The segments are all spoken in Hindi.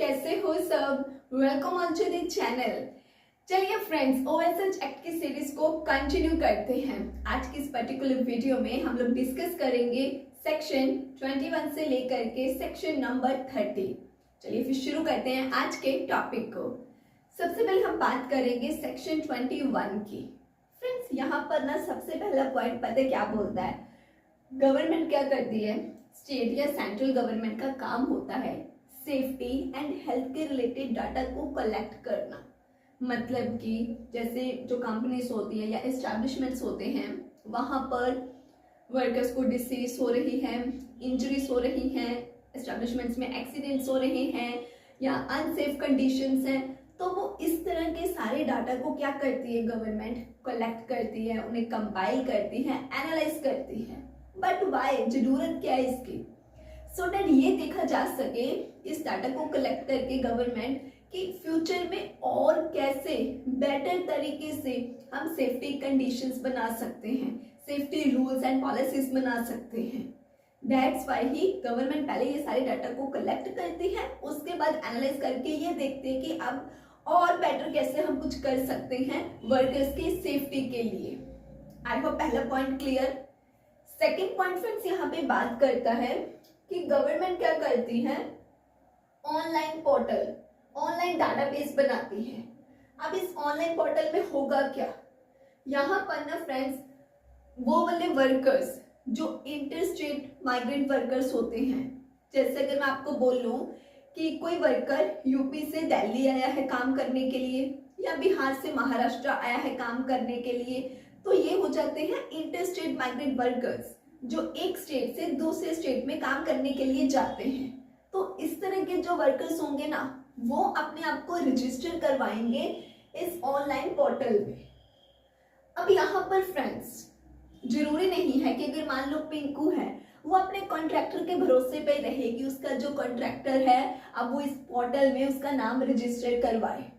कैसे हो सब। Welcome on to the channel. चलिए फ्रेंड्स, ओएसएच एक्ट की सीरीज को कंटिन्यू करते हैं। आज की इस पर्टिकुलर वीडियो में हम लोग डिस्कस करेंगे सेक्शन 21 से लेकर के सेक्शन नंबर 30। चलिए फिर शुरू करते हैं आज के टॉपिक को। सबसे पहले हम बात करेंगे सेक्शन 21 की। फ्रेंड्स, यहाँ पर ना सबसे पहला पॉइंट पता है क्या बोलता है? गवर्नमेंट क्या करती है? स्टेट या सेंट्रल गवर्नमेंट का काम होता है सेफ्टी एंड हेल्थ के रिलेटेड डाटा को कलेक्ट करना। मतलब कि जैसे जो कंपनीज होती है या एस्टैब्लिशमेंट्स होते हैं, वहाँ पर वर्कर्स को डिसीज हो रही है, इंजरीज हो रही हैं, एस्टैब्लिशमेंट्स में एक्सीडेंट्स हो रहे हैं या अनसेफ कंडीशंस हैं, तो वो इस तरह के सारे डाटा को क्या करती है? गवर्नमेंट कलेक्ट करती है, उन्हें कंपाइल करती है, एनालाइज करती है। But why? जरूरत क्या है इसकी? सो दैट ये देखा जा सके इस डाटा को कलेक्ट करके गवर्नमेंट कि फ्यूचर में और कैसे बेटर तरीके से हम सेफ्टी कंडीशंस बना सकते हैं, सेफ्टी रूल्स एंड पॉलिसीज बना सकते हैं। दैट्स वाई ही गवर्नमेंट पहले ये सारे डाटा को कलेक्ट करती है, उसके बाद एनालाइज करके ये देखते हैं कि अब और बेटर कैसे हम कुछ कर सकते हैं वर्कर्स की सेफ्टी के लिए। आई होप पहला point clear. Second point friends यहाँ पे बात करता है कि गवर्नमेंट क्या करती है? ऑनलाइन पोर्टल, ऑनलाइन डाटाबेस बनाती है। अब इस ऑनलाइन पोर्टल में होगा क्या? यहाँ पर ना फ्रेंड्स वो वाले वर्कर्स जो इंटर स्टेट माइग्रेंट वर्कर्स होते हैं, जैसे अगर मैं आपको बोल लूँ कि कोई वर्कर यूपी से दिल्ली आया है काम करने के लिए या बिहार से महाराष्ट्र आया है काम करने के लिए, तो ये हो जाते हैं इंटर स्टेट माइग्रेंट वर्कर्स जो एक स्टेट से दूसरे स्टेट में काम करने के लिए जाते हैं। तो इस तरह के जो वर्कर्स होंगे ना, वो अपने आप को रजिस्टर करवाएंगे इस ऑनलाइन पोर्टल में। अब यहाँ पर फ्रेंड्स जरूरी नहीं है कि अगर मान लो पिंकू है, वो अपने कॉन्ट्रैक्टर के भरोसे पे रहे कि उसका जो कॉन्ट्रैक्टर है अब वो इस पोर्टल में उसका नाम रजिस्टर करवाए।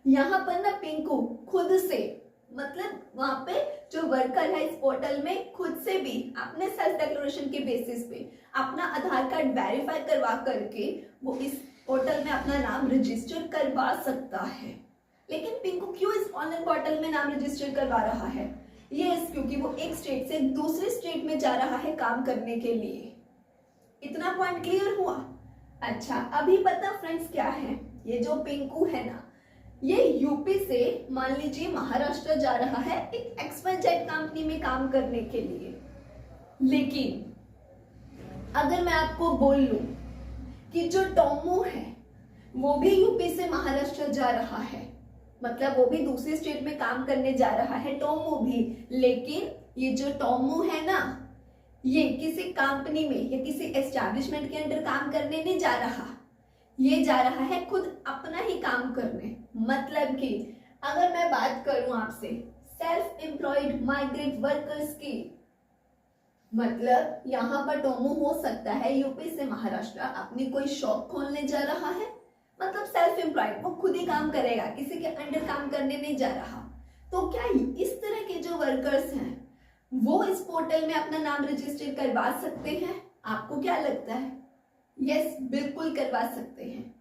यहाँ पर ना पिंकू खुद से, मतलब वहां पे जो वर्कर है इस पोर्टल में खुद से भी अपने सेल्फ डिक्लेरेशन के बेसिस पे अपना आधार कार्ड वेरीफाई करवा करके वो इस पोर्टल में अपना नाम रजिस्टर करवा सकता है। लेकिन पिंकू क्यों इस ऑनलाइन पोर्टल में नाम रजिस्टर करवा रहा है? यस, क्योंकि वो एक स्टेट से दूसरे स्टेट में जा रहा है काम करने के लिए। इतना पॉइंट क्लियर हुआ? अच्छा, अभी पता फ्रेंड्स क्या है? ये जो पिंकू है ना, ये यूपी से मान लीजिए महाराष्ट्र जा रहा है एक XYZ कंपनी में काम करने के लिए। लेकिन अगर मैं आपको बोल लूं कि जो टोमो है वो भी यूपी से महाराष्ट्र जा रहा है, मतलब वो भी दूसरे स्टेट में काम करने जा रहा है, टोमो भी, लेकिन ये जो टोमो है ना, ये किसी कंपनी में या किसी एस्टैब्लिशमेंट के अंडर काम करने नहीं जा रहा, ये जा रहा है खुद अपना ही काम करने। मतलब कि अगर मैं बात करूं आपसे सेल्फ एम्प्लॉयड माइग्रेंट वर्कर्स की, मतलब यहाँ पर टोमो हो सकता है यूपी से महाराष्ट्र अपनी कोई शॉप खोलने जा रहा है, मतलब सेल्फ एम्प्लॉयड, वो खुद ही काम करेगा, किसी के अंडर काम करने नहीं जा रहा। तो क्या इस तरह के जो वर्कर्स हैं वो इस पोर्टल में अपना नाम रजिस्टर करवा सकते हैं? आपको क्या लगता है? यस, बिल्कुल करवा सकते हैं।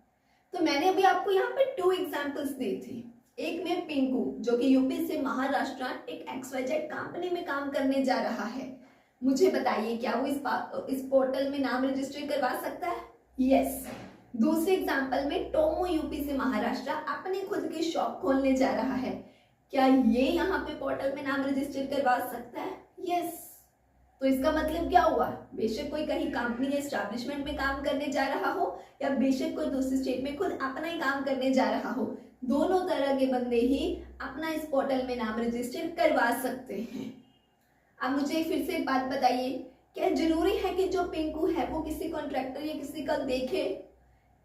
तो मैंने अभी आपको यहाँ पे 2 एग्जांपल्स दी थी। एक में पिंकू जो कि यूपी से महाराष्ट्र एक XYZ कंपनी में काम करने जा रहा है। मुझे बताइए क्या वो इस पोर्टल में नाम रजिस्टर करवा सकता है? यस। दूसरे एग्जांपल में टोमो यूपी से महाराष्ट्र अपनी खुद की शॉप खोलने जा रहा है, क्या ये यहाँ पे पोर्टल में नाम रजिस्टर करवा सकता है? यस। तो इसका मतलब क्या हुआ? बेशक कोई कहीं कंपनी या एस्टैब्लिशमेंट में काम करने जा रहा हो या बेशक कोई दूसरे स्टेट में खुद अपना ही काम करने जा रहा हो, दोनों तरह के बंदे ही अपना इस पोर्टल में नाम रजिस्टर करवा सकते हैं। अब मुझे फिर से एक बात बताइए, क्या जरूरी है कि जो पिंकू है वो किसी कॉन्ट्रैक्टर या किसी का देखे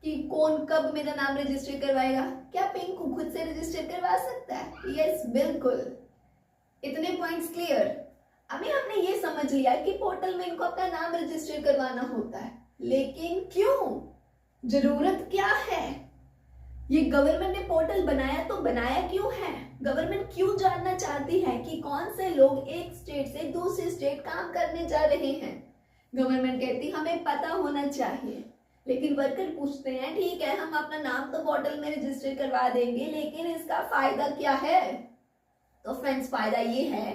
कि कौन कब मेरा नाम रजिस्टर करवाएगा? क्या पिंकू खुद से रजिस्टर करवा सकता है? यस, बिल्कुल। इतने पॉइंट्स क्लियर? अभी हमने ये समझ लिया कि पोर्टल में इनको अपना नाम रजिस्टर करवाना होता है, लेकिन क्यों? जरूरत क्या है? ये गवर्नमेंट ने पोर्टल बनाया तो बनाया क्यों है? गवर्नमेंट क्यों जानना चाहती है कि कौन से लोग एक स्टेट से दूसरे स्टेट काम करने जा रहे हैं? गवर्नमेंट कहती हमें पता होना चाहिए, लेकिन वर्कर पूछते हैं ठीक है हम अपना नाम तो पोर्टल में रजिस्टर करवा देंगे, लेकिन इसका फायदा क्या है? तो फ्रेंड्स फायदा ये है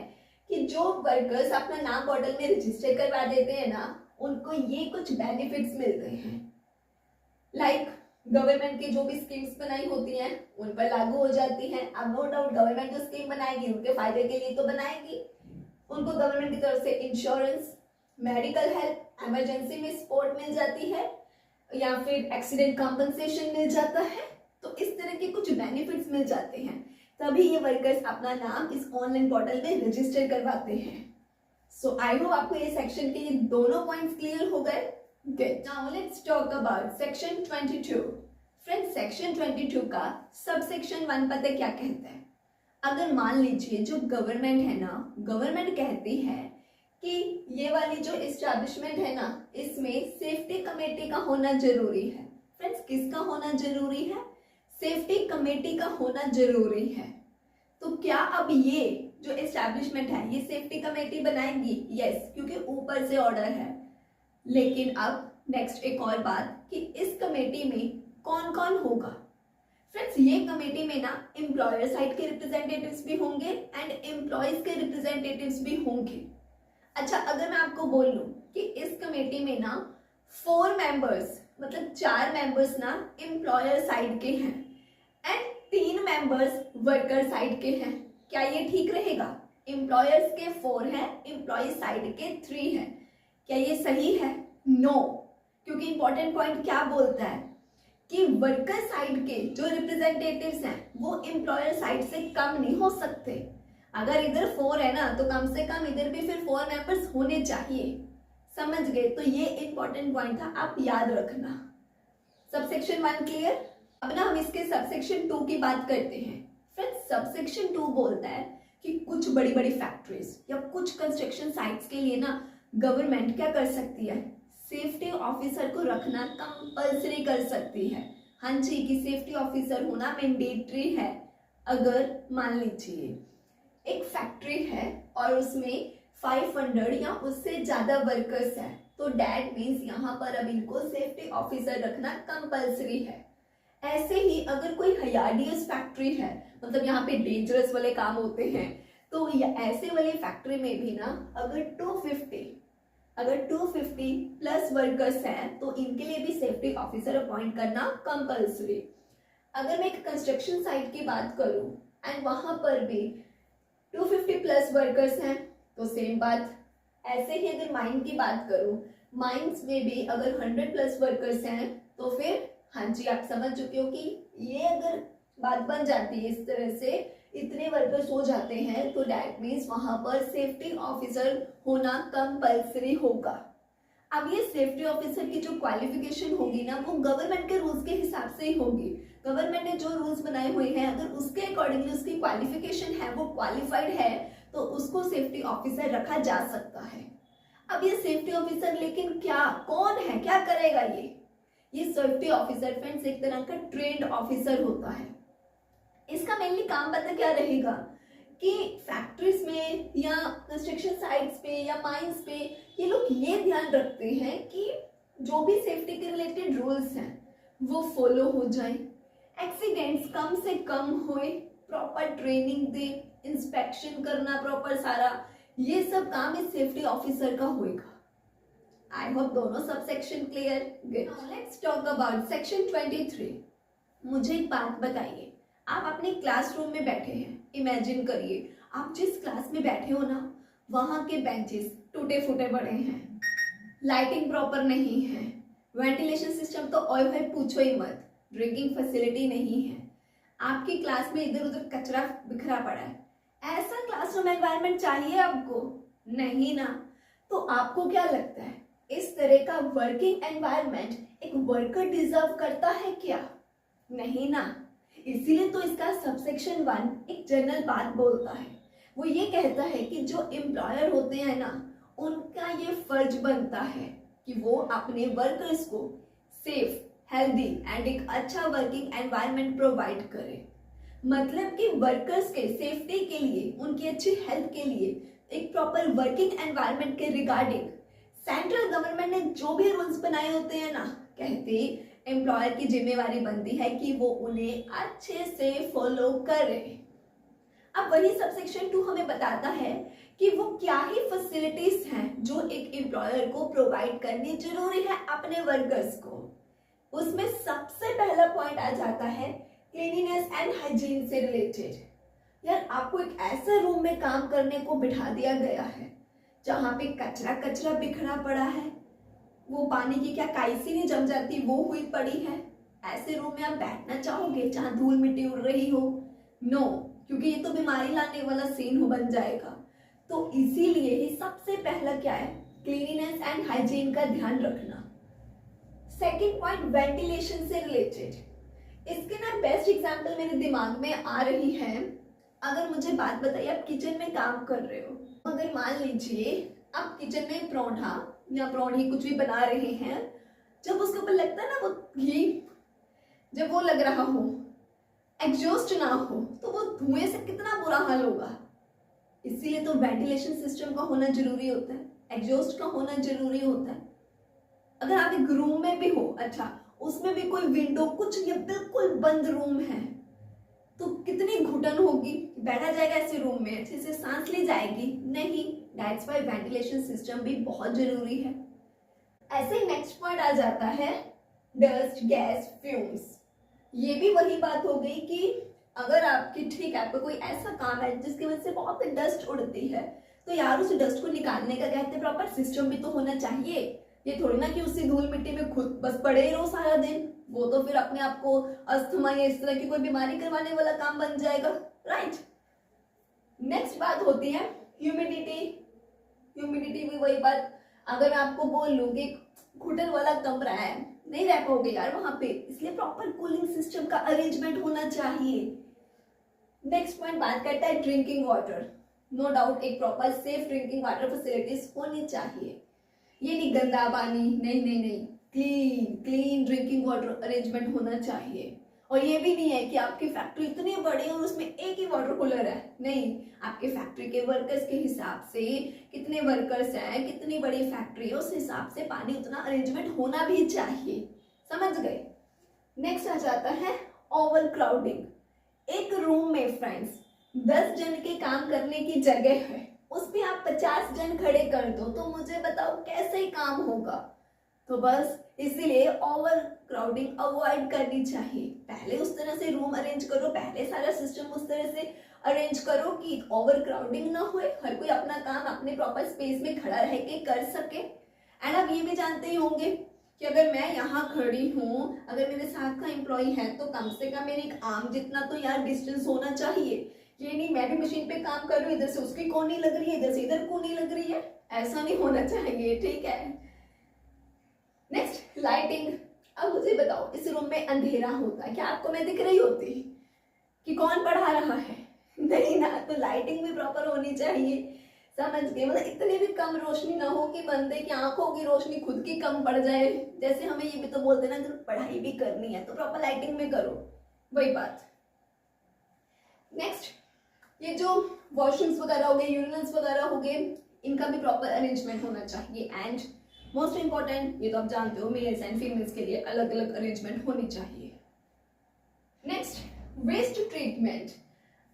कि जो वर्कर्स अपना नाम पोर्टल में रजिस्टर करवा देते हैं ना, उनको ये कुछ बेनिफिट्स मिलते हैं। लाइक गवर्नमेंट की जो भी स्कीम्स बनाई होती हैं उन पर लागू हो जाती हैं। अब नो डाउट गवर्नमेंट जो स्कीम बनाएगी उनके फायदे के लिए तो बनाएगी। उनको गवर्नमेंट की तरफ से इंश्योरेंस, मेडिकल हेल्प, इमरजेंसी में सपोर्ट मिल जाती है, या फिर एक्सीडेंट कॉम्पनसेशन मिल जाता है। तो इस तरह के कुछ बेनिफिट्स मिल जाते हैं, तभी ये वर्कर्स अपना नाम इस ऑनलाइन पोर्टल में रजिस्टर करवाते हैं। सो आई होप आपको ये सेक्शन के ये दोनों पॉइंट्स क्लियर हो गए। Good, now let's talk about section 22। Friends section 22 का सब सेक्शन 1 पता है क्या कहता है? अगर मान लीजिए जो गवर्नमेंट है ना, गवर्नमेंट कहती है कि ये वाली जो एस्टैब्लिशमेंट है ना, इसमें सेफ्टी कमेटी का होना जरूरी है। फ्रेंड्स किसका होना जरूरी है? सेफ्टी कमेटी का होना जरूरी है। तो क्या अब ये जो एस्टैब्लिशमेंट है ये सेफ्टी कमेटी बनाएगी? यस, क्योंकि ऊपर से ऑर्डर है। लेकिन अब नेक्स्ट एक और बात कि इस कमेटी में कौन कौन होगा? फ्रेंड्स ये कमेटी में ना एम्प्लॉयर साइड के रिप्रेजेंटेटिव्स भी होंगे एंड एम्प्लॉयज के रिप्रेजेंटेटिव्स भी होंगे। अच्छा, अगर मैं आपको बोल लूं कि इस कमेटी में ना 4 मेंबर्स मतलब 4 मेंबर्स ना एम्प्लॉयर साइड के हैं एंड 3 मेंबर्स वर्कर साइड के हैं, क्या ये ठीक रहेगा? एम्प्लॉयर्स के 4 हैं, एम्प्लॉय साइड के 3 हैं, क्या ये सही है? नो, क्योंकि इंपॉर्टेंट पॉइंट क्या बोलता है कि वर्कर साइड के जो रिप्रेजेंटेटिव्स हैं वो एम्प्लॉयर साइड से कम नहीं हो सकते। अगर इधर 4 है ना तो कम से कम इधर भी फिर 4 मेंबर्स होने चाहिए। समझ गए? तो ये इंपॉर्टेंट पॉइंट था, आप याद रखना। Subsection 1 clear. अब ना हम इसके सबसेक्शन 2 की बात करते हैं। फ्रेंड्स सबसेक्शन 2 बोलता है कि कुछ बड़ी बड़ी फैक्ट्रीज या कुछ कंस्ट्रक्शन साइट्स के लिए ना गवर्नमेंट क्या कर सकती है? सेफ्टी ऑफिसर को रखना कंपल्सरी कर सकती है। हाँ जी, कि सेफ्टी ऑफिसर होना मैंडेटरी है। अगर मान लीजिए एक फैक्ट्री है और उसमें 500 या उससे ज्यादा वर्कर्स हैं, तो डैट मीन्स यहाँ पर अब इनको सेफ्टी ऑफिसर रखना कंपल्सरी है। ऐसे ही अगर कोई हजार्डियस फैक्ट्री है, मतलब यहाँ पे डेंजरस वाले काम होते हैं, तो ऐसे वाली फैक्ट्री में भी ना अगर 250 प्लस वर्कर्स हैं तो इनके लिए भी सेफ्टी ऑफिसर अपॉइंट करना कंपल्सरी। अगर मैं एक कंस्ट्रक्शन साइट की बात करूं एंड वहां पर भी 250 प्लस वर्कर्स हैं तो सेम बात। ऐसे ही अगर माइन की बात करूं, माइंस में भी अगर 100 प्लस वर्कर्स हैं तो फिर हाँ जी आप समझ चुके हो कि ये अगर बात बन जाती है इस तरह से, इतने वर्कर्स हो जाते हैं तो डैट मीन्स वहां पर सेफ्टी ऑफिसर होना कंपल्सरी होगा। अब ये सेफ्टी ऑफिसर की जो क्वालिफिकेशन होगी ना वो गवर्नमेंट के रूल्स के हिसाब से ही होगी। गवर्नमेंट ने जो रूल्स बनाए हुए हैं अगर उसके अकॉर्डिंगली उसकी क्वालिफिकेशन है, वो क्वालिफाइड है, तो उसको सेफ्टी ऑफिसर रखा जा सकता है। अब ये सेफ्टी ऑफिसर लेकिन क्या, कौन है, क्या करेगा? ये सेफ्टी ऑफिसर फ्रेंड्स एक तरह का ट्रेंड ऑफिसर होता है। इसका मेनली काम पता क्या रहेगा कि फैक्ट्रीज में या कंस्ट्रक्शन साइट्स पे या माइंस पे ये लोग ये ध्यान रखते हैं कि जो भी सेफ्टी के रिलेटेड रूल्स हैं वो फॉलो हो जाए, एक्सीडेंट्स कम से कम होए, प्रॉपर ट्रेनिंग दे, इंस्पेक्शन करना प्रॉपर सारा, ये सब काम इस सेफ्टी ऑफिसर का होएगा। आई होप दोनों sub section clear. Good, let's talk about section 23। मुझे एक बात बताइए, आप अपने क्लासरूम में बैठे हैं, इमेजिन करिए आप जिस क्लास में बैठे हो ना वहां के बेंचेस टूटे फूटे पड़े हैं, लाइटिंग प्रॉपर नहीं है, वेंटिलेशन सिस्टम तो ओए भाई पूछो ही मत, ड्रिंकिंग फैसिलिटी नहीं है, आपकी क्लास में इधर उधर कचरा बिखरा पड़ा है। ऐसा क्लासरूम एनवायरनमेंट चाहिए आपको? नहीं ना। तो आपको क्या लगता है इस तरह का वर्किंग एनवायरनमेंट एक वर्कर डिजर्व करता है क्या? नहीं ना। इसीलिए तो इसका सबसेक्शन 1 एक जनरल बात बोलता है। वो ये कहता है कि जो एम्प्लॉयर होते हैं ना उनका ये फर्ज बनता है कि वो अपने वर्कर्स को सेफ, हेल्दी एंड एक अच्छा वर्किंग एनवायरनमेंट प्रोवाइड करे। मतलब कि वर्कर्स के सेफ्टी के लिए, उनकी अच्छी हेल्थ के लिए एक प्रॉपर वर्किंग एनवायरनमेंट के रिगार्डिंग सेंट्रल गवर्नमेंट ने जो भी रूल्स बनाए होते हैं ना कहते एम्प्लॉयर की जिम्मेवारी बनती है कि वो उन्हें अच्छे से फॉलो करे। अब वही सबसेक्शन 2 हमें बताता है कि वो क्या ही फैसिलिटीज हैं जो एक एम्प्लॉयर को प्रोवाइड करनी जरूरी है अपने वर्कर्स को। उसमें सबसे पहला पॉइंट आ जाता है क्लीनिनेस एंड हाइजीन से रिलेटेड। यार आपको एक ऐसे रूम में काम करने को बिठा दिया गया है जहाँ पे कचरा कचरा बिखरा पड़ा है, वो पानी की क्या काईसी नहीं जम जाती वो हुई पड़ी है। ऐसे रूम में आप बैठना चाहोगे जहाँ धूल मिट्टी उड़ रही हो? नो, क्योंकि ये तो बीमारी लाने वाला सीन हो बन जाएगा। तो इसीलिए ही सबसे पहला क्या है, क्लीनिनेस एंड हाइजीन का ध्यान रखना। सेकेंड पॉइंट वेंटिलेशन से रिलेटेड, इसके ना बेस्ट एग्जांपल मेरे दिमाग में आ रही है। अगर मुझे बात बताइए, आप किचन में काम कर रहे हो, अगर मान लीजिए आप किचन में परोठा या परोठी कुछ भी बना रहे हैं, जब उसके ऊपर लगता है ना वो घी, जब वो लग रहा हो, एग्जॉस्ट ना हो, तो वो धुएं से कितना बुरा हाल होगा। इसीलिए तो वेंटिलेशन सिस्टम का होना जरूरी होता है, एग्जॉस्ट का होना जरूरी होता है। अगर आप एक रूम में भी हो, अच्छा उसमें भी कोई विंडो कुछ नहीं, बिल्कुल बंद रूम है, तो कितनी घुटन होगी। बैठा जाएगा ऐसे रूम में, अच्छे से सांस ली जाएगी नहीं। दैट्स व्हाई वेंटिलेशन सिस्टम भी बहुत जरूरी है। ऐसे ही नेक्स्ट पॉइंट आ जाता है डस्ट गैस फ्यूम्स। ये भी वही बात हो गई कि अगर आपकी ठीक है, आपको कोई ऐसा काम है जिसकी वजह से बहुत डस्ट उड़ती है, तो यार उस डस्ट को निकालने का कहते हैं प्रॉपर सिस्टम भी तो होना चाहिए। ये थोड़ी ना कि उसी धूल मिट्टी में खुद बस पड़े रहो सारा दिन, वो तो फिर अपने आप को अस्थमा या इस तरह की कोई बीमारी करवाने वाला काम बन जाएगा, राइट। नेक्स्ट बात होती है ह्यूमिडिटी। ह्यूमिडिटी भी वही बात, अगर मैं आपको बोल लूं कि घुटन वाला कमरा है, नहीं रह पाओगे यार वहां पे, इसलिए प्रॉपर कूलिंग सिस्टम का अरेंजमेंट होना चाहिए। नेक्स्ट पॉइंट बात करता है ड्रिंकिंग वाटर। नो डाउट एक proper safe drinking water facilities होनी चाहिए। ये नहीं गंदा पानी, नहीं नहीं नहीं, क्लीन ड्रिंकिंग वाटर अरेंजमेंट होना चाहिए। और ये भी नहीं है कि आपकी फैक्ट्री इतनी बड़ी है और उसमें एक ही वाटर कूलर है, नहीं, आपके फैक्ट्री के वर्कर्स के हिसाब से कितने वर्कर्स हैं, कितनी बड़ी फैक्ट्री है, उस हिसाब से पानी उतना अरेंजमेंट होना भी चाहिए। समझ गए। नेक्स्ट आ जाता है ओवर क्राउडिंग। एक रूम में फ्रेंड्स 10 जन के काम करने की जगह है, उसमें आप 50 जन खड़े कर दो, तो मुझे बताओ कैसे काम होगा। तो बस इसीलिए ओवर क्राउडिंग अवॉइड करनी चाहिए। पहले उस तरह से रूम अरेंज करो, पहले सारा सिस्टम उस तरह से अरेंज करो कि ओवर क्राउडिंग ना हो, हर कोई अपना काम अपने प्रॉपर स्पेस में खड़ा रह के कर सके। एंड आप ये भी जानते ही होंगे कि अगर मैं यहाँ खड़ी हूँ, अगर मेरे साथ का एम्प्लॉय है, तो कम से कम मेरे एक आर्म जितना तो यार डिस्टेंस होना चाहिए। ये नहीं मैं भी मशीन पे काम कर रही हूँ, इधर से उसकी कोनी लग रही है, इधर से इधर कोनी लग रही है, ऐसा नहीं होना चाहिए, ठीक है। Next lighting. अब मुझे बताओ, इस रूम में अंधेरा होता है, क्या आपको मैं दिख रही होती कि कौन पढ़ा रहा है? नहीं ना, तो लाइटिंग भी प्रॉपर होनी चाहिए। समझ गए, मतलब इतनी भी कम रोशनी ना हो कि बंदे की आंखों की रोशनी खुद की कम पड़ जाए। जैसे हमें ये भी तो बोलते ना, अगर पढ़ाई भी करनी है तो प्रॉपर लाइटिंग में करो, वही बात। नेक्स्ट, ये जो वॉशरूम्स वगैरह हो गए, यूरिनल्स वगैरह हो गए, इनका भी प्रॉपर अरेंजमेंट होना चाहिए। एंड मोस्ट इंपॉर्टेंट, ये तो आप जानते हो, मेल्स एंड फीमेल्स के लिए अलग अलग अरेंजमेंट होनी चाहिए। Next, waste treatment.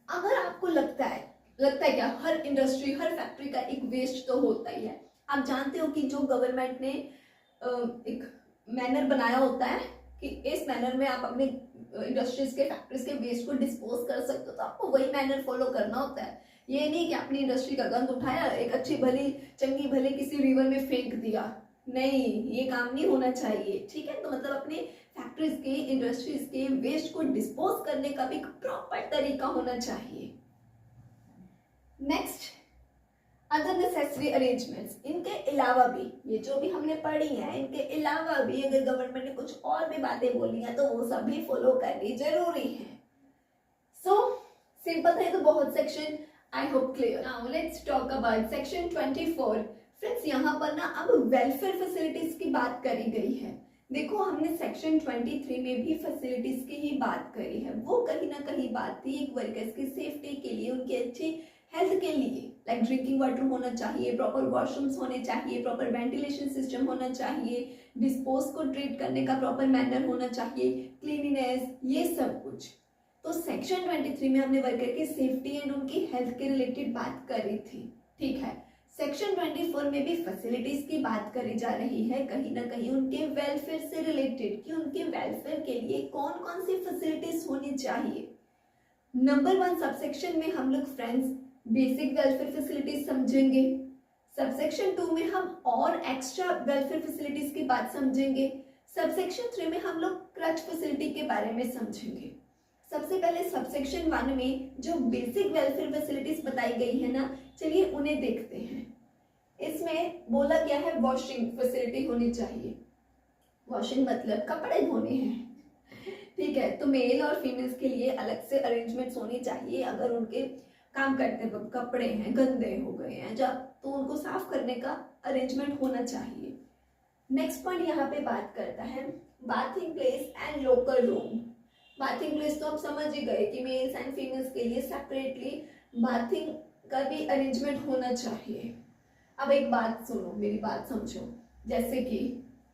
अगर आपको लगता है क्या हर इंडस्ट्री, हर फैक्ट्री का एक वेस्ट तो होता ही है। आप जानते हो कि जो गवर्नमेंट ने एक मैनर बनाया होता है कि इस मैनर में आप अपने इंडस्ट्रीज के, फैक्ट्रीज के वेस्ट को डिस्पोज कर सकते हो, तो आपको वही मैनर फॉलो करना होता है। ये नहीं कि अपनी इंडस्ट्री का गंद उठाया, एक अच्छी भली चंगी भले किसी रिवर में फेंक दिया, नहीं, ये काम नहीं होना चाहिए, ठीक है। तो मतलब अपने फैक्ट्रीज के, इंडस्ट्रीज के वेस्ट को डिस्पोज करने का भी एक प्रॉपर तरीका होना चाहिए। Next, other necessary arrangements. इनके अलावा भी, ये जो भी हमने पढ़ी है, इनके अलावा भी अगर गवर्नमेंट ने कुछ और भी बातें बोली हैं तो वो सभी फॉलो करनी जरूरी है। सो सिंपल है, तो बहुत section, I hope clear. Now let's talk about section 24। Friends, यहाँ पर ना अब वेलफेयर फैसिलिटीज की बात करी गई है। देखो, हमने सेक्शन 23 में भी फैसिलिटीज की ही बात करी है। वो कहीं ना कहीं बात थी एक वर्कर्स की सेफ्टी के लिए, उनके अच्छे हेल्थ के लिए। लाइक ड्रिंकिंग वाटर होना चाहिए, प्रॉपर वॉशरूम्स होने चाहिए, प्रॉपर वेंटिलेशन सिस्टम होना चाहिए, डिस्पोज को ट्रीट करने का प्रॉपर मैनर होना चाहिए, क्लीनिनेस, ये सब कुछ। तो सेक्शन 23 में हमने वर्कर की सेफ्टी एंड उनकी हेल्थ के रिलेटेड बात करी थी, ठीक है। सेक्शन 24 में भी फैसिलिटीज की बात करी जा रही है, कहीं ना कहीं उनके वेलफेयर से रिलेटेड कि उनके वेलफेयर के लिए कौन कौन सी फैसिलिटीज होनी चाहिए। नंबर 1 सबसेक्शन में हम लोग फ्रेंड्स बेसिक वेलफेयर फैसिलिटीज समझेंगे। सबसेक्शन 2 में हम और एक्स्ट्रा वेलफेयर फैसिलिटीज की बात समझेंगे। सबसेक्शन 3 में हम लोग क्रच फैसिलिटी के बारे में समझेंगे। सबसे पहले सबसेक्शन 1 में जो बेसिक वेलफेयर फैसिलिटीज बताई गई है ना, चलिए उन्हें देखते हैं। इसमें बोला गया है वॉशिंग फैसिलिटी होनी चाहिए। वॉशिंग मतलब कपड़े धोने हैं, ठीक है। तो मेल और फीमेल्स के लिए अलग से अरेंजमेंट्स होनी चाहिए। अगर उनके काम करते वक्त कपड़े हैं गंदे हो गए हैं जब, तो उनको साफ करने का अरेंजमेंट होना चाहिए। नेक्स्ट पॉइंट यहाँ पे बात करता है bathing place and local room. Bathing place तो आप समझ ही गए कि मेल्स एंड फीमेल्स के लिए सेपरेटली बाथिंग का भी अरेंजमेंट होना चाहिए। अब एक बात सुनो, मेरी बात समझो। जैसे कि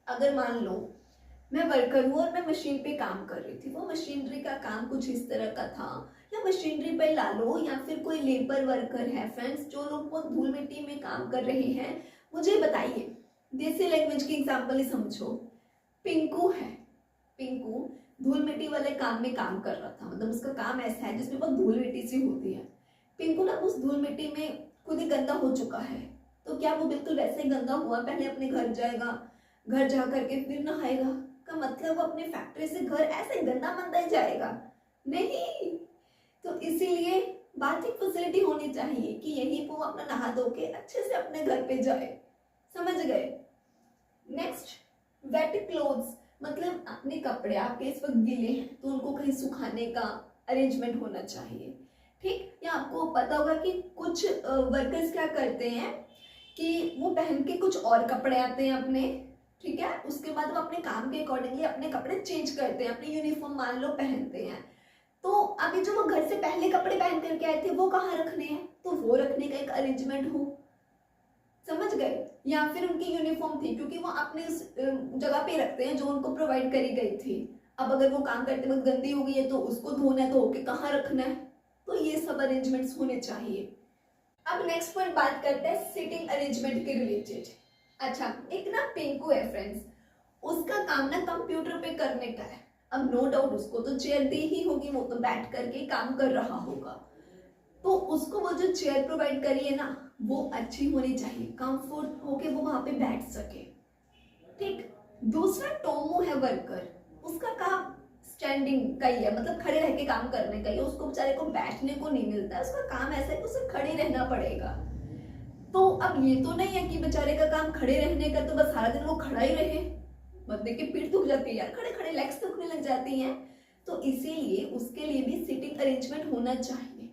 अगर मान लो मैं वर्कर हूँ और मैं मशीन पे काम कर रही थी, वो मशीनरी का काम कुछ इस तरह का था, या मशीनरी पे ला लो या फिर कोई लेबर वर्कर है फ्रेंड्स, जो लोग बहुत धूल मिट्टी में काम कर रहे हैं, मुझे बताइए। देसी लैंग्वेज की एग्जांपल ही समझो। पिंकू है, पिंकू धूल मिट्टी वाले काम में काम कर रहा था, मतलब उसका काम ऐसा है जिसमें बहुत धूल मिट्टी सी होती है। पिंकू ना उस धूल मिट्टी में खुद ही गंदा हो चुका है, तो क्या वो बिल्कुल वैसे ही गंदा हुआ पहले अपने घर जाएगा, घर जा करके फिर नहाएगा? का मतलब वो अपने फैक्ट्री से घर ऐसे गंदा मंदा ही जाएगा? नहीं। तो इसीलिए बाथिंग फैसिलिटी होनी चाहिए कि यही वो अपना नहा धो के अच्छे से अपने घर पे जाए। समझ गए? नेक्स्ट, वेट क्लोथ्स मतलब अपने कपड़े आपके इस वक्त गीले हैं तो उनको कहीं सुखाने का अरेंजमेंट होना चाहिए, ठीक। या आपको पता होगा कि कुछ वर्कर्स क्या करते हैं कि वो पहन के कुछ और कपड़े आते हैं अपने, ठीक है, उसके बाद वो अपने काम के अकॉर्डिंगली अपने कपड़े चेंज करते हैं, अपनी यूनिफॉर्म मान लो पहनते हैं। तो अभी जो वो घर से पहले कपड़े पहन करके आए थे वो कहाँ रखने हैं, तो वो रखने का एक अरेंजमेंट हो। समझ गए? या फिर उनकी यूनिफॉर्म थी, क्योंकि वो अपने उस जगह पे रखते हैं जो उनको प्रोवाइड करी गई थी। अब अगर वो काम करते वक्त गंदी हो गई है तो उसको धोना है, तो ओके कहाँ रखना है, तो ये सब अरेंजमेंट्स होने चाहिए। अब नेक्स्ट पॉइंट बात करते हैं सिटिंग अरेंजमेंट के रिलेटेड। अच्छा, एक ना पिंकू है फ्रेंड्स, उसका काम ना कंप्यूटर पे करने का है। अब नो डाउट उसको तो चेयर दी ही होगी, वो तो बैठ करके काम कर रहा होगा, तो उसको वो जो चेयर प्रोवाइड करी है ना वो अच्छी होनी चाहिए, कंफर्ट होके वो वहां पे बैठ सके, ठीक। दूसरा टोमो है वर्कर, उसका काम स्टैंडिंग का ही है, मतलब खड़े रह के काम करने का ही, उसको बेचारे को बैठने को नहीं मिलता है, उसका काम ऐसा है कि उसे खड़े रहना पड़ेगा। तो अब ये तो नहीं है कि बेचारे का काम खड़े रहने का, तो बस सारा दिन वो खड़ा ही रहे, बंदे की पीठ दुख जाती है यार, खड़े खड़े लेग्स दुखने लग जाती हैं। तो इसीलिए उसके लिए भी सिटिंग अरेंजमेंट होना चाहिए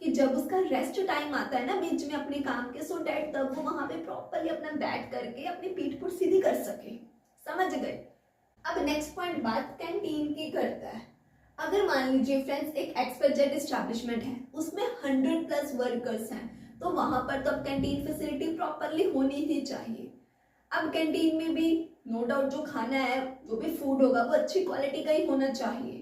कि जब उसका रेस्ट टाइम आता है ना बीच में अपने काम के, सो डैट तब वो वहां पे प्रॉपरली अपना बैठ करके अपनी पीठ पर सीधी कर सके। समझ गए? अब नेक्स्ट पॉइंट बात कैंटीन की करता है। अगर मान लीजिए फ्रेंड्स एक एक्सपेक्टेड एस्टैब्लिशमेंट है, उसमें 100+ वर्कर्स हैं, तो वहां पर तो अब कैंटीन फैसिलिटी प्रॉपरली होनी ही चाहिए। अब कैंटीन में भी नो डाउट जो खाना है, जो भी फूड होगा वो अच्छी क्वालिटी का ही होना चाहिए,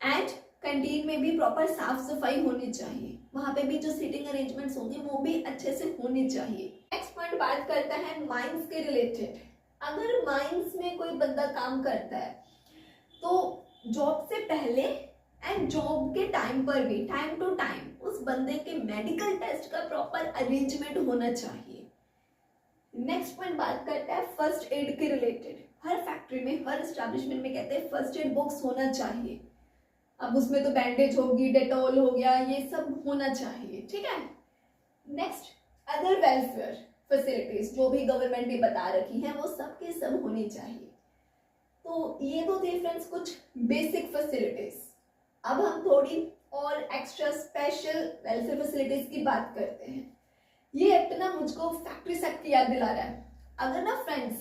एंड कैंटीन में भी प्रॉपर साफ सफाई होनी चाहिए। वहां पे भी जो सीटिंग अरेंजमेंट्स होंगे वो भी अच्छे से होनी चाहिए। नेक्स्ट पॉइंट बात करता है माइंस के रिलेटेड। अगर माइंस में कोई बंदा काम करता है तो जॉब से पहले एंड जॉब के टाइम पर भी टाइम टू टाइम उस बंदे के मेडिकल टेस्ट का प्रॉपर अरेंजमेंट होना चाहिए। नेक्स्ट पॉइंट बात करता है फर्स्ट एड के रिलेटेड। हर फैक्ट्री में, हर एस्टैब्लिशमेंट में कहते हैं फर्स्ट एड बॉक्स होना चाहिए। अब उसमें तो बैंडेज होगी, डेटॉल हो गया, ये सब होना चाहिए, ठीक है। नेक्स्ट, अदर वेलफेयर फैसिलिटीज जो भी गवर्नमेंट ने बता रखी है वो सब के सब होनी चाहिए। तो ये तो थे फ्रेंड्स कुछ बेसिक फैसिलिटीज। अब हम थोड़ी और एक्स्ट्रा स्पेशल वेलफेयर फैसिलिटीज की बात करते हैं। ये एक्ट ना मुझको फैक्ट्री एक्ट की याद दिला रहा है। अगर ना फ्रेंड्स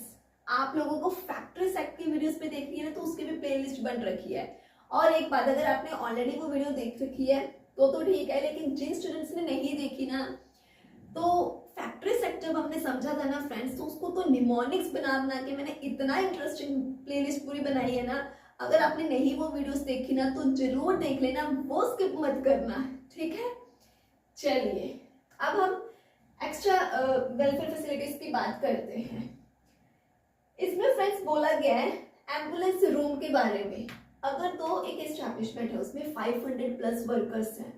आप लोगों को फैक्ट्री एक्ट की वीडियोस पे देखनी है ना, तो उसकी भी प्लेलिस्ट बन रखी है। और एक बात, अगर आपने ऑलरेडी वो वीडियो देख रखी है तो ठीक है, लेकिन जिन स्टूडेंट्स ने नहीं देखी ना, तो फैक्ट्री सेक्टर जब हमने समझा था ना फ्रेंड्स, तो उसको तो निमोनिक्स बना बना के मैंने इतना इंटरेस्टिंग प्लेलिस्ट पूरी बनाई है ना। अगर आपने नहीं वो वीडियोस देखी ना तो जरूर देख लेना, वो स्किप मत करना, ठीक है। चलिए अब हम एक्स्ट्रा वेलफेयर फैसिलिटीज की बात करते हैं। इसमें फ्रेंड्स बोला गया है एम्बुलेंस रूम के बारे में। अगर तो एक एस्टैब्लिशमेंट है उसमें 500 प्लस वर्कर्स हैं,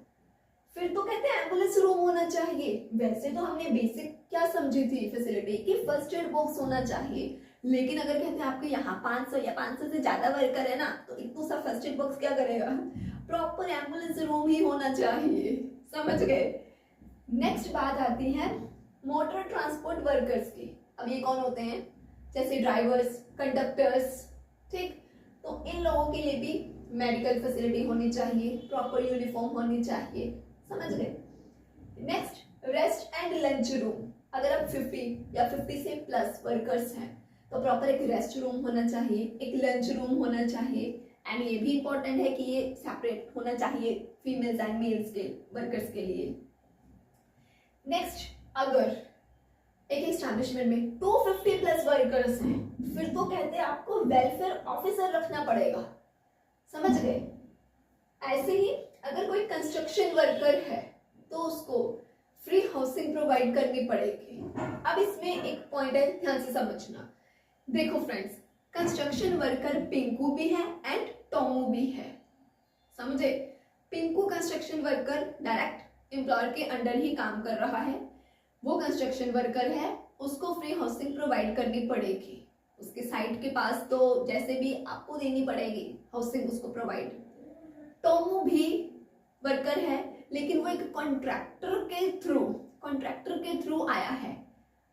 फिर तो कहते हैं एम्बुलेंस रूम होना चाहिए। वैसे तो हमने बेसिक क्या समझी थी फैसिलिटी कि फर्स्ट एड बॉक्स होना चाहिए, लेकिन अगर कहते हैं आपके यहाँ 500 या 500 से ज्यादा वर्कर है ना, तो इतना सा फर्स्ट एड बॉक्स क्या करेगा, प्रॉपर एम्बुलेंस रूम ही होना चाहिए, समझ गए। नेक्स्ट बात आती है मोटर ट्रांसपोर्ट वर्कर्स की। अब ये कौन होते हैं, जैसे ड्राइवर्स, कंडक्टर्स, ठीक। तो इन लोगों के लिए भी मेडिकल फैसिलिटी होनी चाहिए, प्रॉपर यूनिफॉर्म होनी चाहिए, समझ गए। Next rest and lunch room. अगर आप 50 या 50 से प्लस वर्कर्स हैं तो प्रॉपर एक रेस्ट रूम होना चाहिए, एक लंच रूम होना चाहिए, एंड ये भी इंपॉर्टेंट है कि ये सेपरेट होना चाहिए फीमेल्स एंड मेल्स के वर्कर्स के लिए। नेक्स्ट, अगर एक एस्टैब्लिशमेंट में 250 प्लस वर्कर्स हैं, फिर तो कहते हैं आपको वेलफेयर ऑफिसर रखना पड़ेगा, समझ गए। ऐसे ही अगर कोई कंस्ट्रक्शन वर्कर है तो उसको फ्री हाउसिंग प्रोवाइड करनी पड़ेगी। अब इसमें एक पॉइंट है, ध्यान से समझना। देखो फ्रेंड्स, कंस्ट्रक्शन वर्कर पिंकू भी है एंड टोमू भी है, समझे। Pinku construction worker direct employer के अंडर ही काम कर रहा है, वो कंस्ट्रक्शन वर्कर है, उसको फ्री हाउसिंग प्रोवाइड करनी पड़ेगी। उसके साइट के पास तो जैसे भी आपको देनी पड़ेगी हाउसिंग उसको प्रोवाइड। टोमू भी वर्कर है, लेकिन वो एक कॉन्ट्रैक्टर के थ्रू आया है।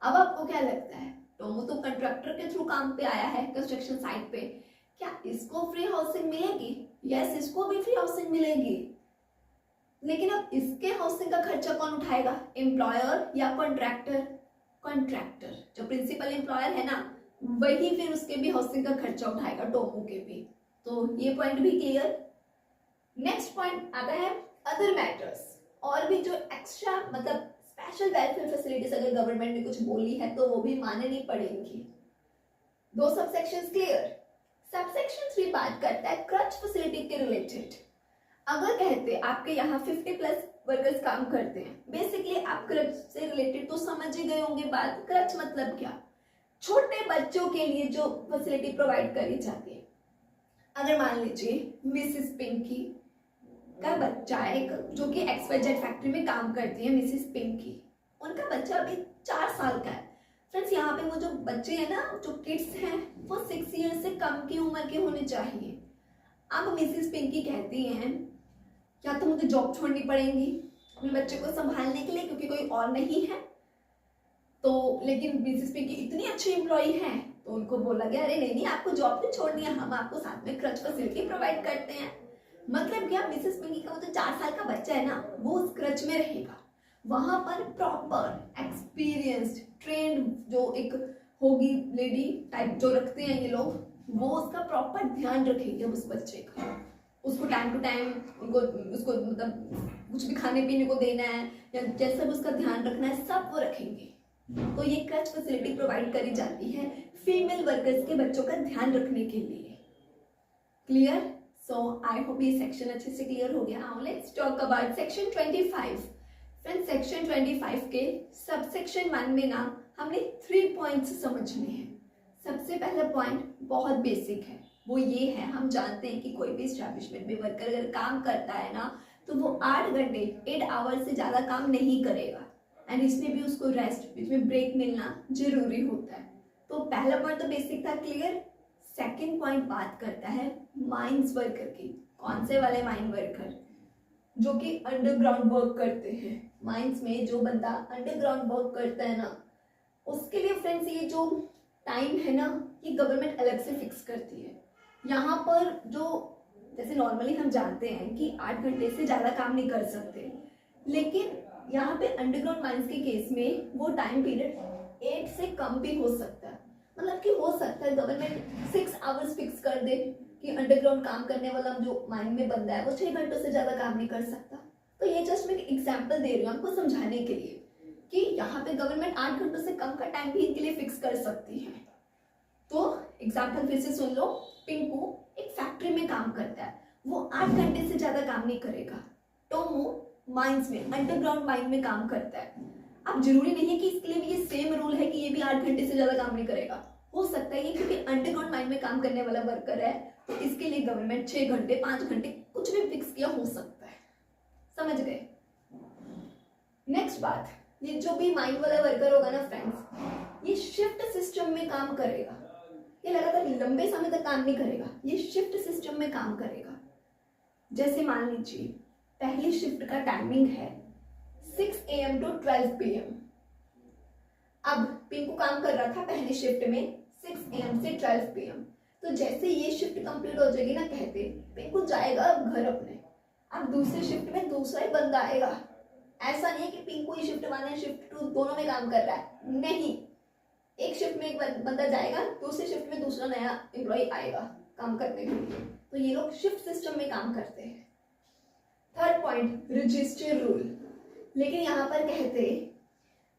अब आपको क्या लगता है, टोमू तो कॉन्ट्रैक्टर के थ्रू काम पे आया है कंस्ट्रक्शन साइट पे, क्या इसको फ्री हाउसिंग मिलेगी? यस, इसको भी फ्री हाउसिंग मिलेगी, लेकिन अब इसके हाउसिंग का खर्चा कौन उठाएगा, एम्प्लॉयर या कॉन्ट्रैक्टर? कॉन्ट्रैक्टर, जो प्रिंसिपल एम्प्लॉयर है ना, वही फिर उसके भी हाउसिंग का खर्चा उठाएगा, टोमू के भी। तो ये पॉइंट भी क्लियर। नेक्स्ट पॉइंट आता है अदर मैटर्स। और भी जो एक्स्ट्रा मतलब स्पेशल वेलफेयर फैसिलिटीज अगर गवर्नमेंट ने कुछ बोली है तो वो भी माननी पड़ेंगी। दो सबसेक्शंस क्लियर। सबसेक्शन 3 बात करता है क्रच फैसिलिटी के रिलेटेड। अगर कहते आपके यहाँ 50 प्लस वर्कर्स काम करते हैं, बेसिकली आप क्रच से रिलेटेड तो समझ ही गए होंगे बात। क्रच मतलब क्या, छोटे बच्चों के लिए जो फैसिलिटी प्रोवाइड करी जाती है। अगर मान लीजिए मिसिस पिंकी का बच्चा है जो कि XYZ फैक्ट्री में काम करती है, मिसिस पिंकी, उनका बच्चा अभी 4 साल का है। फ्रेंड्स, यहाँ पे वो जो बच्चे हैं ना, जो किड्स हैं, वो 6 ईयर से कम की उम्र के होने चाहिए। अब मिसिस पिंकी कहती हैं या तो मुझे जॉब छोड़नी पड़ेगी अपने बच्चे को संभालने के लिए क्योंकि कोई और नहीं है, तो लेकिन मिसिस पिंकी इतनी अच्छी एम्प्लॉई है तो उनको बोला गया अरे नहीं, आपको जॉब नहीं छोड़नी है, हम आपको साथ में क्रच फैसिलिटी प्रोवाइड करते हैं। मतलब क्या, मिसेस पिंकी का वो जो 4 साल का बच्चा है ना, वो उस क्रच में रहेगा। वहां पर प्रॉपर एक्सपीरियंस्ड ट्रेंड जो एक होगी लेडी टाइप जो रखते हैं ये लोग, वो उसका प्रॉपर ध्यान रखेंगे उस बच्चे का। उसको टाइम टू टाइम उसको मतलब कुछ भी खाने पीने को देना है या जैसा भी उसका ध्यान रखना है, सब वो रखेंगे। तो ये क्रच फैसिलिटी प्रोवाइड करी जाती है फीमेल वर्कर्स के बच्चों का ध्यान रखने के लिए। क्लियर? सो आई होप ये सेक्शन अच्छे से क्लियर हो गया। Now let's talk about section 25। Friends, section 25 के सबसेक्शन 1 में ना हमने 3 पॉइंट्स समझने हैं। सबसे पहला पॉइंट बहुत बेसिक है, वो ये है, हम जानते हैं कि कोई भी एस्टैब्लिशमेंट में वर्कर अगर काम करता है ना तो वो 8 घंटे 8 आवर्स से ज़्यादा काम नहीं करेगा, एंड इसमें भी उसको रेस्ट, बीच में ब्रेक मिलना जरूरी होता है। तो पहला पॉइंट तो बेसिक था, क्लियर। सेकेंड पॉइंट बात करता है माइंस वर्कर की। कौन से वाले माइन वर्कर? जो कि अंडरग्राउंड वर्क करते हैं। माइंस में जो बंदा अंडरग्राउंड वर्क करता है ना, उसके लिए फ्रेंड्स ये जो टाइम है ना, ये गवर्नमेंट अलग से फिक्स करती है। यहाँ पर जो जैसे नॉर्मली हम जानते हैं कि 8 घंटे से ज़्यादा काम नहीं कर सकते, लेकिन यहाँ पे अंडरग्राउंड माइंस के केस में वो टाइम पीरियड 8 से कम भी हो सकता है। मतलब कि हो सकता है गवर्नमेंट 6 आवर्स फिक्स कर दे कि अंडरग्राउंड काम करने वाला जो माइन में बंदा है वो 6 घंटों से ज़्यादा काम नहीं कर सकता। तो ये जस्ट मैं एग्जाम्पल दे रही हूँ आपको समझाने के लिए कि यहाँ पे गवर्नमेंट 8 घंटों से कम का टाइम भी इनके लिए फिक्स कर सकती है। तो एग्जाम्पल फिर से सुन लो, पिंकू एक फैक्ट्री में काम करता है, वो 8 घंटे से ज्यादा काम नहीं करेगा। टोमो माइंस में, अंडरग्राउंड माइन में काम करता है। अब जरूरी नहीं है कि इसके लिए भी ये सेम रूल है कि ये भी 8 घंटे से ज्यादा काम नहीं करेगा। हो सकता है ये क्योंकि अंडरग्राउंड माइन में काम करने वाला वर्कर है तो इसके लिए गवर्नमेंट 6 घंटे 5 घंटे कुछ भी फिक्स किया हो सकता है। समझ गए? नेक्स्ट बात, ये जो भी माइन वाला वर्कर होगा ना फ्रेंड्स, ये शिफ्ट सिस्टम में काम करेगा। ये लगातार लंबे समय तक काम नहीं करेगा, ये शिफ्ट सिस्टम में काम करेगा। जैसे मान लीजिए पहली शिफ्ट का टाइमिंग है 6 AM to 12 PM। अब पिंकू काम कर रहा था पहली शिफ्ट में 6 AM से 12 PM। तो जैसे ये शिफ्ट कंप्लीट हो जाएगी ना, कहते पिंकू जाएगा अब घर अपने। अब दूसरी शिफ्ट में दूसरा ही बंदा आएगा। ऐसा नहीं है कि पिंकू ही शिफ्ट 1 शिफ्ट 2 दोनों में काम कर रहा है, नहीं। एक शिफ्ट में एक बंदा जाएगा, दूसरी शिफ्ट में दूसरा नया एम्प्लॉय आएगा काम करने के लिए। तो ये लोग शिफ्ट सिस्टम में काम करते हैं। Third point, register rule. लेकिन यहाँ पर कहते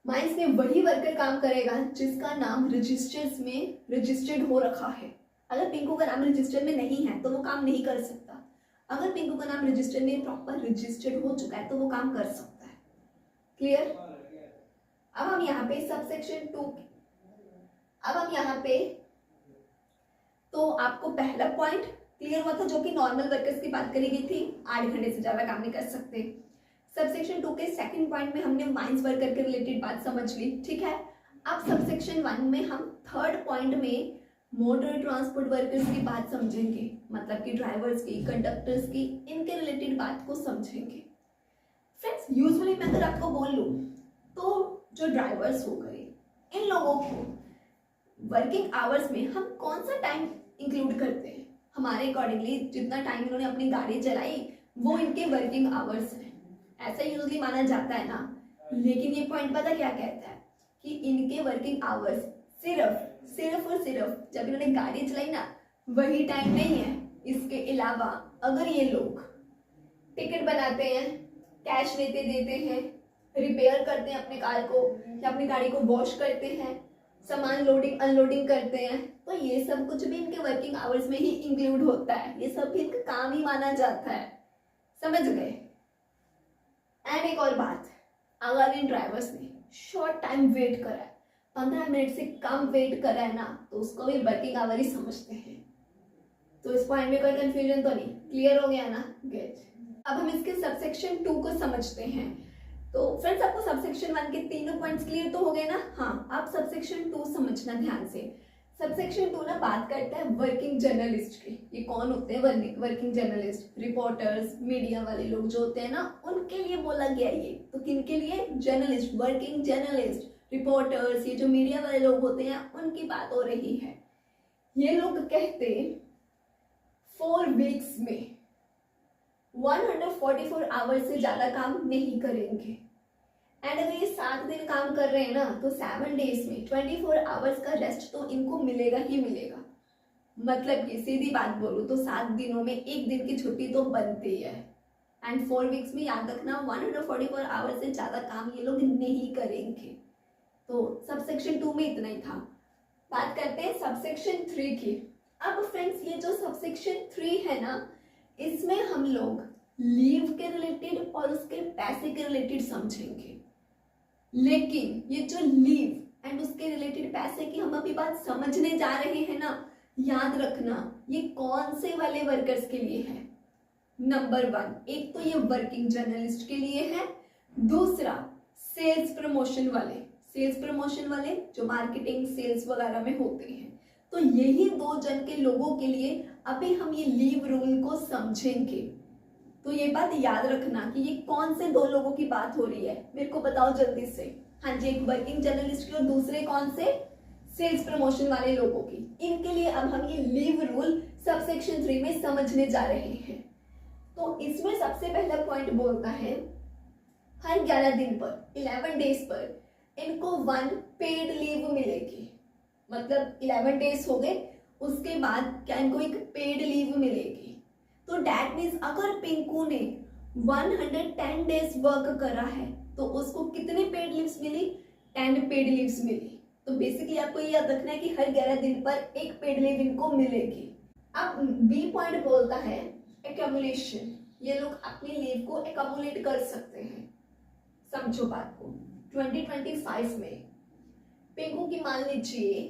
माइंस में वही वर्कर काम करेगा जिसका नाम रजिस्टर्स में रजिस्टर्ड हो रखा है। अगर पिंकू का नाम रजिस्टर में नहीं है तो वो काम नहीं कर सकता। अगर पिंकू का नाम रजिस्टर में प्रॉपर रजिस्टर्ड हो चुका है तो वो काम कर सकता है। क्लियर? अब हम यहाँ पे सबसेक्शन 2, अब हम यहाँ पे, तो आपको पहला पॉइंट क्लियर हुआ था जो कि नॉर्मल वर्कर्स की बात करी गई थी, 8 घंटे से ज्यादा काम नहीं कर सकते। सबसेक्शन 2 के सेकंड पॉइंट में हमने माइंस वर्कर के रिलेटेड बात समझ ली, ठीक है। अब सबसेक्शन 1 में हम थर्ड पॉइंट में मोटर ट्रांसपोर्ट वर्कर्स की बात समझेंगे, मतलब कि ड्राइवर्स की, कंडक्टर्स की, इनके रिलेटेड बात को समझेंगे। फ्रेंड्स, यूजुअली मैं अगर आपको बोल लूँ तो जो ड्राइवर्स हो गए, इन लोगों को वर्किंग आवर्स में हम कौन सा टाइम इंक्लूड करते हैं? हमारे अकॉर्डिंगली जितना टाइम इन्होंने अपनी गाड़ी चलाई वो इनके वर्किंग आवर्स हैं, ऐसा यूजुअली माना जाता है ना। लेकिन ये पॉइंट पता क्या कहता है कि इनके वर्किंग आवर्स सिर्फ और सिर्फ जब इन्होंने गाड़ी चलाई ना वही टाइम नहीं है। इसके अलावा अगर ये लोग टिकट बनाते हैं, कैश लेते देते हैं, रिपेयर करते हैं अपने कार को या अपनी गाड़ी को वॉश करते हैं, सामान लोडिंग अनलोडिंग करते हैं, तो ये सब कुछ भी इनके वर्किंग आवर्स में ही इंक्लूड होता है। ये सब भी इनका काम ही माना जाता है। समझ गए? एंड एक और बात, अगर इन ड्राइवर्स ने शॉर्ट टाइम वेट करा है, 15 मिनट से कम वेट करा है ना, तो उसको भी वर्किंग आवर ही समझते हैं। तो इस पॉइंट में कोई कंफ्यूजन तो नहीं? क्लियर हो गया ना? गुड। अब हम इसके सबसेक्शन 2 को समझते हैं। तो फ्रेंड्स, आपको सबसेक्शन 1 के तीनों पॉइंट्स क्लियर तो हो गए ना? हाँ, आप सबसेक्शन 2 समझना ध्यान से। सबसेक्शन 2 ना बात करता है वर्किंग जर्नलिस्ट की। ये कौन होते हैं वर्किंग जर्नलिस्ट? रिपोर्टर्स, मीडिया वाले लोग जो होते हैं ना, उनके लिए बोला गया ये। तो किनके लिए? जर्नलिस्ट, वर्किंग जर्नलिस्ट, रिपोर्टर्स, ये जो मीडिया वाले लोग होते हैं उनकी बात हो रही है। ये लोग कहते 4 वीक्स में 144 आवर्स से ज्यादा काम नहीं करेंगे। एंड अगर ये 7 दिन काम कर रहे हैं ना, तो 7 डेज में 24 आवर्स का रेस्ट तो इनको मिलेगा ही मिलेगा। मतलब कि सीधी बात बोलूं तो 7 दिनों में 1 दिन की छुट्टी तो बनती है। एंड 4 वीक्स में याद रखना 144 आवर्स से ज्यादा काम ये लोग नहीं करेंगे। तो सबसेक्शन 2 में इतना ही था। बात करते हैं सबसेक्शन 3 की। अब फ्रेंड्स, ये जो सबसेक्शन 3 है ना, इसमें हम लोग लीव के रिलेटेड और उसके पैसे के रिलेटेड समझेंगे। लेकिन ये जो लीव एंड उसके रिलेटेड पैसे की हम अभी बात समझने जा रहे हैं ना, याद रखना ये कौन से वाले वर्कर्स के लिए है। नंबर 1, एक तो ये वर्किंग जर्नलिस्ट के लिए है, दूसरा सेल्स प्रमोशन वाले जो मार्केटिंग सेल्स वगैरह में होते हैं। तो यही 2 जन के लोगों के लिए अभी हम ये लीव रूल को समझेंगे। तो ये बात याद रखना कि ये कौन से 2 लोगों की बात हो रही है, मेरे को बताओ जल्दी से। हाँ जी, एक वर्किंग जर्नलिस्ट की और दूसरे कौन से? सेल्स प्रमोशन वाले लोगों की। इनके लिए अब हम ये लीव रूल सबसेक्शन 3 में समझने जा रहे हैं। तो इसमें सबसे पहला पॉइंट बोलता है हर 11 दिन पर 11 डेज पर इनको 1 पेड लीव मिलेगी। मतलब 11 डेज हो गए, उसके बाद क्या इनको एक पेड लीव मिलेगी। तो डैट मीन्स अगर पिंकू ने 110 डेज वर्क करा है तो उसको कितनी पेड लीव्स मिली? 10 पेड लीव्स मिली। तो बेसिकली आपको ये याद रखना है कि हर 11 दिन पर एक पेड लीव इनको मिलेगी। अब बी पॉइंट बोलता है एक्यूमुलेशन। ये लोग अपनी लीव को एक्यूमुलेट कर सकते हैं। समझो बात को। 2025 में पिंकू की मान लीजिए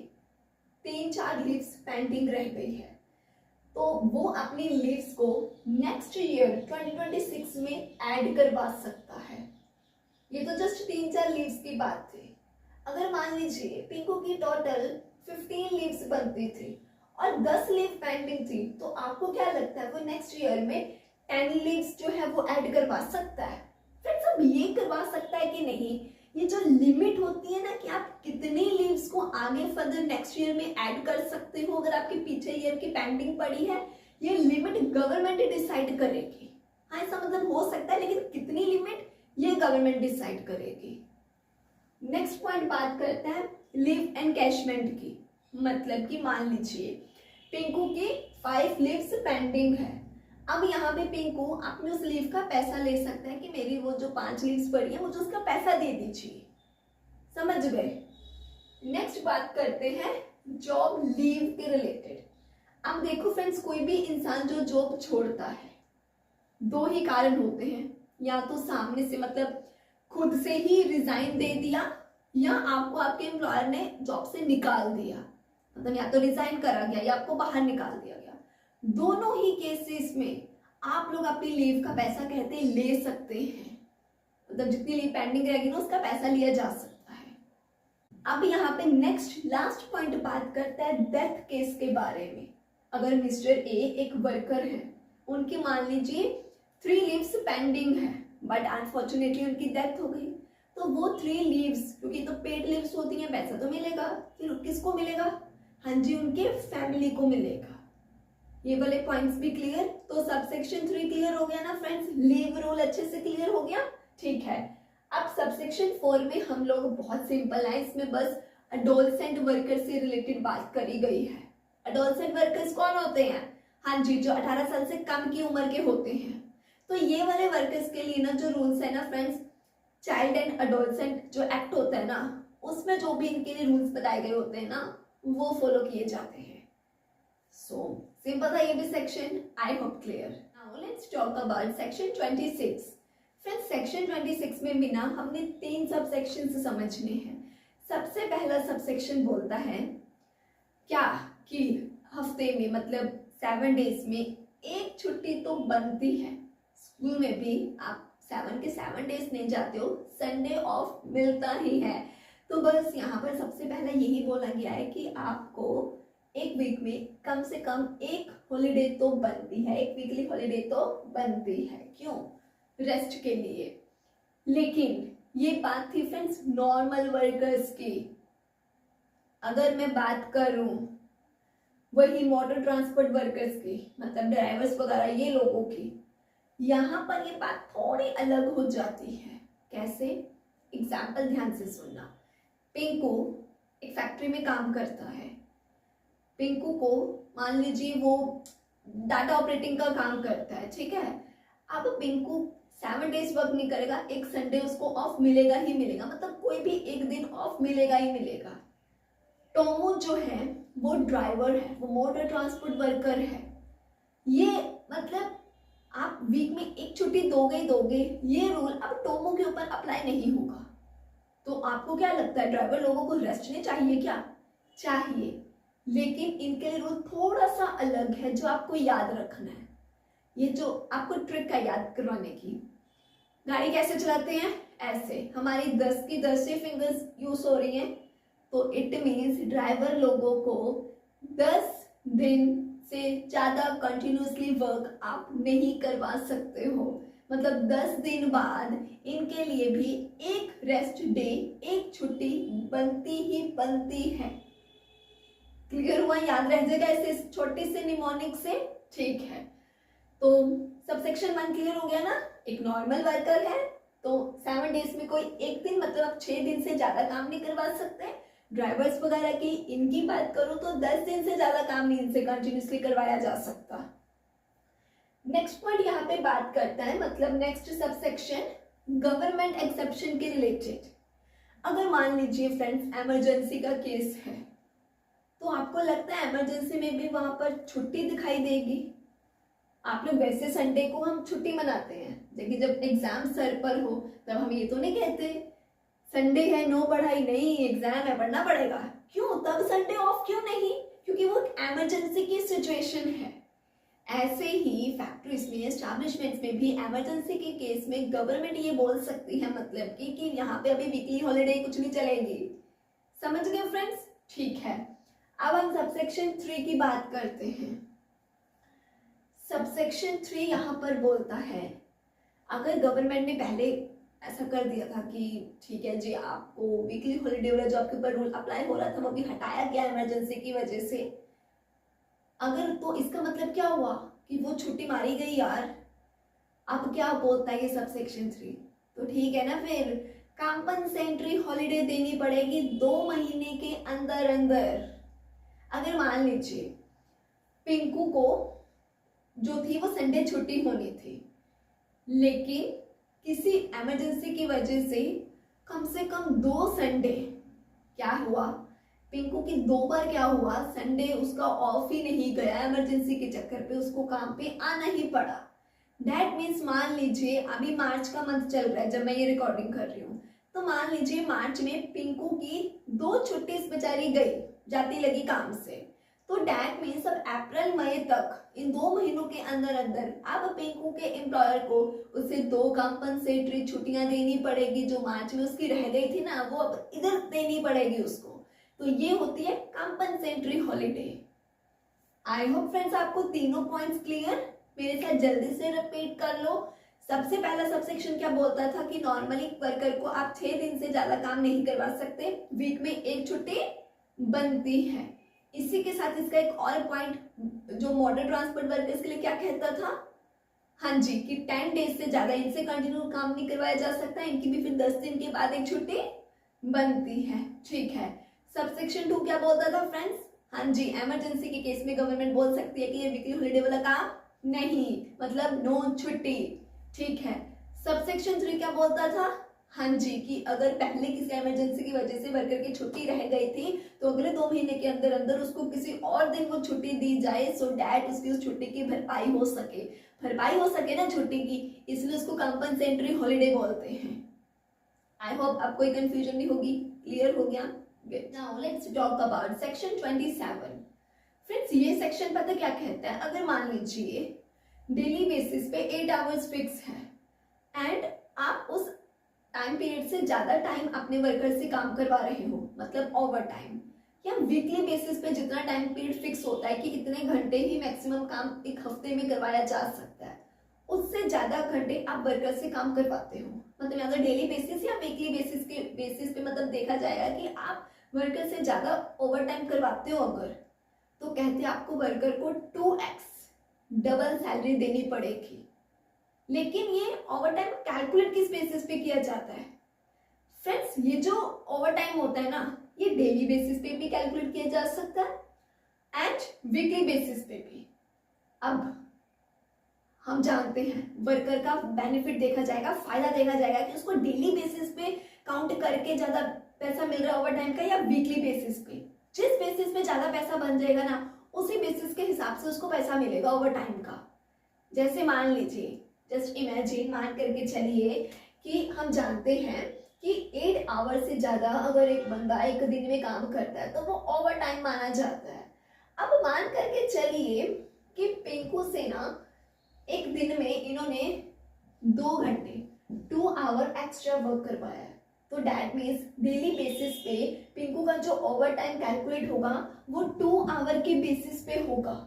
3-4 लीव्स पेंडिंग रह गई है, तो वो अपनी लीव्स को नेक्स्ट ईयर 2026 में ऐड करवा सकता है। ये तो जस्ट 3-4 लीव्स की बात थी। अगर मान लीजिए पिंकू की टोटल 15 लीव्स बनती थी और 10 लीव पेंडिंग थी, तो आपको क्या लगता है वो नेक्स्ट ईयर में 10 लीव्स जो है वो ऐड करवा सकता है? फ्रेंड्स, अब ये करवा सकता है कि नहीं, ये जो लिमिट होती है ना कि आप कितनी लीव्स को आगे फर्दर नेक्स्ट ईयर में ऐड कर सकते हो अगर आपके पीछे ईयर की पेंडिंग पड़ी है, ये लिमिट गवर्नमेंट डिसाइड करेगी। हाँ, ऐसा मतलब हो सकता है, लेकिन कितनी लिमिट ये गवर्नमेंट डिसाइड करेगी। नेक्स्ट पॉइंट बात करते हैं लीव एनकैशमेंट की। मतलब कि मान लीजिए पिंकू की 5 लीव्स पेंडिंग है। अब यहाँ पे पिंकू अपने उस लीव का पैसा ले सकता है कि मेरी वो जो 5 लीव्स पड़ी है मुझे उसका पैसा दे दीजिए। समझ गए? नेक्स्ट बात करते हैं जॉब लीव के रिलेटेड। अब देखो फ्रेंड्स, कोई भी इंसान जो जॉब छोड़ता है, 2 ही कारण होते हैं। या तो सामने से मतलब खुद से ही रिजाइन दे दिया, या आपको आपके एम्प्लॉयर ने जॉब से निकाल दिया। मतलब या तो रिजाइन करा गया या आपको बाहर निकाल दिया गया। दोनों ही केसेस में आप लोग अपनी लीव का पैसा कहते ले सकते हैं। मतलब जितनी लीव पेंडिंग रहेगी ना उसका पैसा लिया जा सकता है। अब यहाँ पे नेक्स्ट लास्ट पॉइंट बात करता है डेथ केस के बारे में। अगर मिस्टर ए एक वर्कर है, उनकी मान लीजिए 3 लीव्स पेंडिंग है, बट अनफॉर्चुनेटली उनकी डेथ हो गई, तो वो 3 लीव्स, क्योंकि तो पेड लीव्स होती हैं, पैसा तो मिलेगा, फिर किसको मिलेगा? हाँ जी, उनके फैमिली को मिलेगा। ये वाले पॉइंट्स भी क्लियर? तो सबसेक्शन 3 क्लियर हो गया ना फ्रेंड्स? लीव रूल अच्छे से क्लियर हो गया? ठीक है। अब सबसेक्शन 4 में हम लोग बहुत सिंपल है, इसमें बस अडोलसेंट वर्कर से रिलेटेड बात करी गई है। अडोलसेंट वर्कर्स कौन होते हैं? हाँ जी, जो 18 साल से कम की उम्र के होते हैं। तो ये वाले वर्कर्स के लिए ना जो रूल्स है ना फ्रेंड्स, चाइल्ड एंड अडोलसेंट जो एक्ट होता है ना, उसमें जो भी इनके लिए रूल्स बताए गए होते हैं ना, वो फॉलो किए जाते हैं। सो सिंपल था ये भी section. I hope clear. Now let's talk about section 26। Friends, section 26 में भी ना हमने 3 सब सेक्शन समझने हैं। सबसे पहला सबसेक्शन बोलता है क्या कि हफ्ते में मतलब 7 डेज में एक छुट्टी तो बनती है। स्कूल में भी आप 7 के 7 डेज नहीं जाते हो, संडे ऑफ मिलता ही है। तो बस यहाँ पर सबसे पहला यही बोला गया है कि आपको एक वीक में कम से कम एक हॉलीडे तो बनती है, एक वीकली हॉलीडे तो बनती है। क्यों? रेस्ट के लिए। लेकिन ये बात थी फ्रेंड्स नॉर्मल वर्कर्स की। अगर मैं बात करूं वही मोटर ट्रांसपोर्ट वर्कर्स की, मतलब ड्राइवर्स वगैरह ये लोगों की, यहाँ पर ये बात थोड़ी अलग हो जाती है। कैसे? एग्जाम्पल ध्यान से सुनना। पिंकू एक फैक्ट्री में काम करता है। पिंकू को मान लीजिए वो डाटा ऑपरेटिंग का काम करता है, ठीक है। अब पिंकू 7 डेज वर्क नहीं करेगा, एक संडे उसको ऑफ मिलेगा ही मिलेगा, मतलब कोई भी एक दिन ऑफ मिलेगा ही मिलेगा। टोमो जो है वो ड्राइवर है, वो मोटर ट्रांसपोर्ट वर्कर है। ये मतलब आप वीक में एक छुट्टी दोगे ही दोगे, ये रूल अब टोमो के ऊपर अप्लाई नहीं होगा। तो आपको क्या लगता है ड्राइवर लोगों को रेस्ट नहीं चाहिए क्या? चाहिए, लेकिन इनके लिए रूल थोड़ा सा अलग है जो आपको याद रखना है। ये जो आपको ट्रिक है याद करवाने की। गाड़ी कैसे चलाते हैं? ऐसे हमारी 10 की 10 फिंगर्स यूज हो रही हैं, तो इट मीन्स ड्राइवर लोगों को 10 दिन से ज्यादा कंटिन्यूसली वर्क आप नहीं करवा सकते हो। मतलब 10 दिन बाद इनके लिए भी एक रेस्ट डे, एक छुट्टी बनती ही बनती है। क्लियर हुआ? याद रह जाएगा ऐसे छोटी से निमोनिक से? ठीक है। तो सबसेक्शन 1 क्लियर हो गया ना? एक नॉर्मल वर्कर है तो 7 डेज में कोई एक दिन मतलब आप 6 दिन से ज्यादा काम नहीं करवा सकते। ड्राइवर्स वगैरह की इनकी बात करूं तो 10 दिन से ज्यादा काम नहीं इनसे कंटिन्यूसली करवाया जा सकता। नेक्स्ट पॉइंट यहाँ पे बात करता है, मतलब नेक्स्ट सबसेक्शन गवर्नमेंट एक्सेप्शन के रिलेटेड। अगर मान लीजिए फ्रेंड्स इमरजेंसी का केस है, तो आपको लगता है इमरजेंसी में भी वहां पर छुट्टी दिखाई देगी? आप लोग वैसे संडे को हम छुट्टी मनाते हैं, लेकिन जब एग्जाम सर पर हो तब हम ये तो नहीं कहते संडे है नो पढ़ाई नहीं, एग्जाम है पढ़ना पड़ेगा। क्यों तब संडे ऑफ क्यों नहीं? क्योंकि वो इमरजेंसी की सिचुएशन है। ऐसे ही फैक्ट्रीज में, एस्टैब्लिशमेंट्स में भी इमरजेंसी के केस में गवर्नमेंट ये बोल सकती है मतलब कि यहाँ पे अभी वीकली हॉलीडे कुछ नहीं चलेगी। समझ गए फ्रेंड्स? ठीक है, अब हम सबसेक्शन 3 की बात करते हैं। सबसेक्शन 3 यहाँ पर बोलता है, अगर गवर्नमेंट ने पहले ऐसा कर दिया था कि ठीक है जी आपको वीकली हॉलीडे वाला जो आपके ऊपर रूल अप्लाई हो रहा था वो भी हटाया गया इमरजेंसी की वजह से, अगर तो इसका मतलब क्या हुआ कि वो छुट्टी मारी गई यार। अब क्या बोलता है ये सबसेक्शन 3? तो ठीक है ना, फिर कंपनसेटरी हॉलीडे देनी पड़ेगी 2 महीने के अंदर अंदर। अगर मान लीजिए पिंकू को जो थी वो संडे छुट्टी होनी थी, लेकिन किसी इमरजेंसी की वजह से कम से कम 2 संडे क्या हुआ, पिंकू की 2 बार क्या हुआ, संडे उसका ऑफ ही नहीं गया, इमरजेंसी के चक्कर पे उसको काम पे आना ही पड़ा। दैट मीन्स मान लीजिए अभी मार्च का मंथ चल रहा है जब मैं ये रिकॉर्डिंग कर रही हूँ, तो मान लीजिए मार्च में पिंकू की 2 छुट्टी बेचारी गई, जाती लगी काम से, तो डैट मीन्स अब अप्रैल मई तक इन 2 महीनों के अंदर अंदर अब पिंकू के एम्प्लॉयर को उसे 2 कंपनसेटरी छुट्टियां देनी पड़ेगी। जो मार्च में उसकी रह गई थी ना, वो अब इधर देनी पड़ेगी उसको। तो ये होती है compensatory holiday. I hope friends आपको तीनों पॉइंट्स क्लियर। मेरे साथ जल्दी से रिपीट कर लो। सबसे पहला सबसेक्शन क्या बोलता था कि नॉर्मली वर्कर को आप 6 दिन से ज्यादा काम नहीं करवा सकते, वीक में 1 छुट्टी बनती है। इसी के साथ इसका एक और पॉइंट जो मॉडर्न ट्रांसपोर्ट वर्कर्स के लिए क्या कहता था, हाँ जी, कि 10 डेज से ज्यादा इनसे कंटिन्यू काम नहीं करवाया जा सकता, इनकी भी फिर 10 दिन के बाद 1 छुट्टी बनती है। ठीक है, सबसेक्शन 2 क्या बोलता था फ्रेंड्स? हाँ जी, इमरजेंसी के केस में गवर्नमेंट बोल सकती है कि ये वीकली हॉलीडे वाला काम नहीं, मतलब नो छुट्टी। ठीक है, सबसेक्शन 3 क्या बोलता था? हाँ जी, कि अगर पहले किसी इमरजेंसी की वजह से वर्कर की छुट्टी रह गई थी तो अगले 2 महीने के अंदर अंदर उसको किसी और दिन वो छुट्टी दी जाए, सो डैट उसकी उस छुट्टी की भरपाई हो सके ना छुट्टी की, इसलिए उसको कंपनसेटरी हॉलीडे बोलते हैं। आई होप अब कोई कंफ्यूजन नहीं होगी, क्लियर हो गया? Good. Now let's talk about section 27। Friends ये सेक्शन पता क्या कहता है? अगर मान लीजिए डेली बेसिस पे 8 आवर्स फिक्स है एंड आप उस टाइम पीरियड से ज्यादा टाइम अपने वर्कर से काम करवा रहे हो, मतलब ओवर टाइम, या वीकली बेसिस पे जितना टाइम पीरियड फिक्स होता है कि इतने घंटे ही मैक्सिमम काम एक हफ्ते में करवाया जा सकता है, उससे ज्यादा घंटे आप वर्कर से काम करवाते हो, मतलब अगर डेली बेसिस या वीकली बेसिस पे मतलब देखा जाएगा कि आप वर्कर से ज्यादा ओवर टाइम करवाते हो अगर, तो कहते हैं आपको वर्कर को 2x डबल सैलरी देनी पड़ेगी। लेकिन ये ओवर टाइम कैलकुलेट किस बेसिस पे किया जाता है फ्रेंड्स? ये जो ओवर टाइम होता है ना, ये डेली बेसिस पे भी कैलकुलेट किया जा सकता है एंड वीकली बेसिस पे भी। अब हम जानते हैं वर्कर का बेनिफिट देखा जाएगा, फायदा देखा जाएगा कि उसको डेली बेसिस पे काउंट करके ज्यादा पैसा मिल रहा है ओवर टाइम का या वीकली बेसिस पे। जिस बेसिस पे ज्यादा पैसा बन जाएगा ना, उसी बेसिस के हिसाब से उसको पैसा मिलेगा ओवर टाइम का। जैसे मान लीजिए, जस्ट इमेजिन, मान करके चलिए कि हम जानते हैं कि 8 आवर से ज्यादा अगर एक बंदा एक दिन में काम करता है तो वो ओवर टाइम माना जाता है। अब मान करके चलिए कि पिंकू से ना एक दिन में इन्होंने 2 घंटे 2 आवर एक्स्ट्रा वर्क करवाया है, तो डैट मीन्स डेली बेसिस पे पिंकू का जो ओवर टाइम कैलकुलेट होगा वो 2 आवर के बेसिस पे होगा।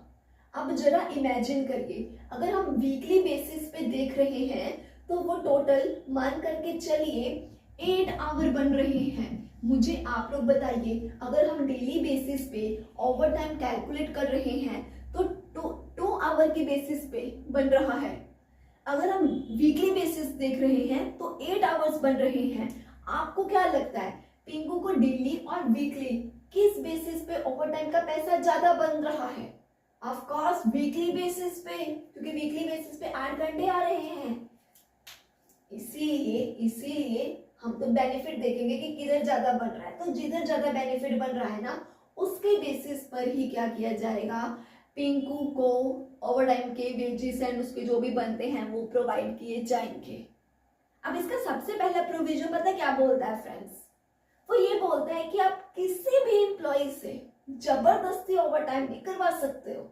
अब जरा इमेजिन करिए, अगर हम वीकली बेसिस पे देख रहे हैं तो वो टोटल मान करके चलिए 8 आवर बन रहे हैं। मुझे आप लोग बताइए, अगर हम डेली बेसिस पे ओवर टाइम कैलकुलेट कर रहे हैं तो 2 आवर के बेसिस पे बन रहा है। अगर हम वीकली बेसिस देख रहे हैं तो 8 आवर्स बन रहे हैं। आपको क्या लगता है पिंकू को डेली और वीकली किस बेसिस पे ओवर टाइम का पैसा ज्यादा बन रहा है? ऑफ कोर्स वीकली बेसिस पे, क्योंकि वीकली बेसिस पे 8 घंटे आ रहे हैं। इसीलिए इसीलिए हम तो बेनिफिट देखेंगे कि किधर ज्यादा बन रहा है, तो जिधर ज्यादा बेनिफिट बन रहा है ना उसके बेसिस पर ही क्या किया जाएगा, पिंकू को ओवरटाइम के वेजेस एंड उसके जो भी बनते हैं वो प्रोवाइड किए जाएंगे। अब इसका सबसे पहला प्रोविजन पता क्या बोलता है फ्रेंड्स, वो ये बोलता है कि आप किसी भी एम्प्लॉय से जबरदस्ती ओवरटाइम नहीं करवा सकते हो।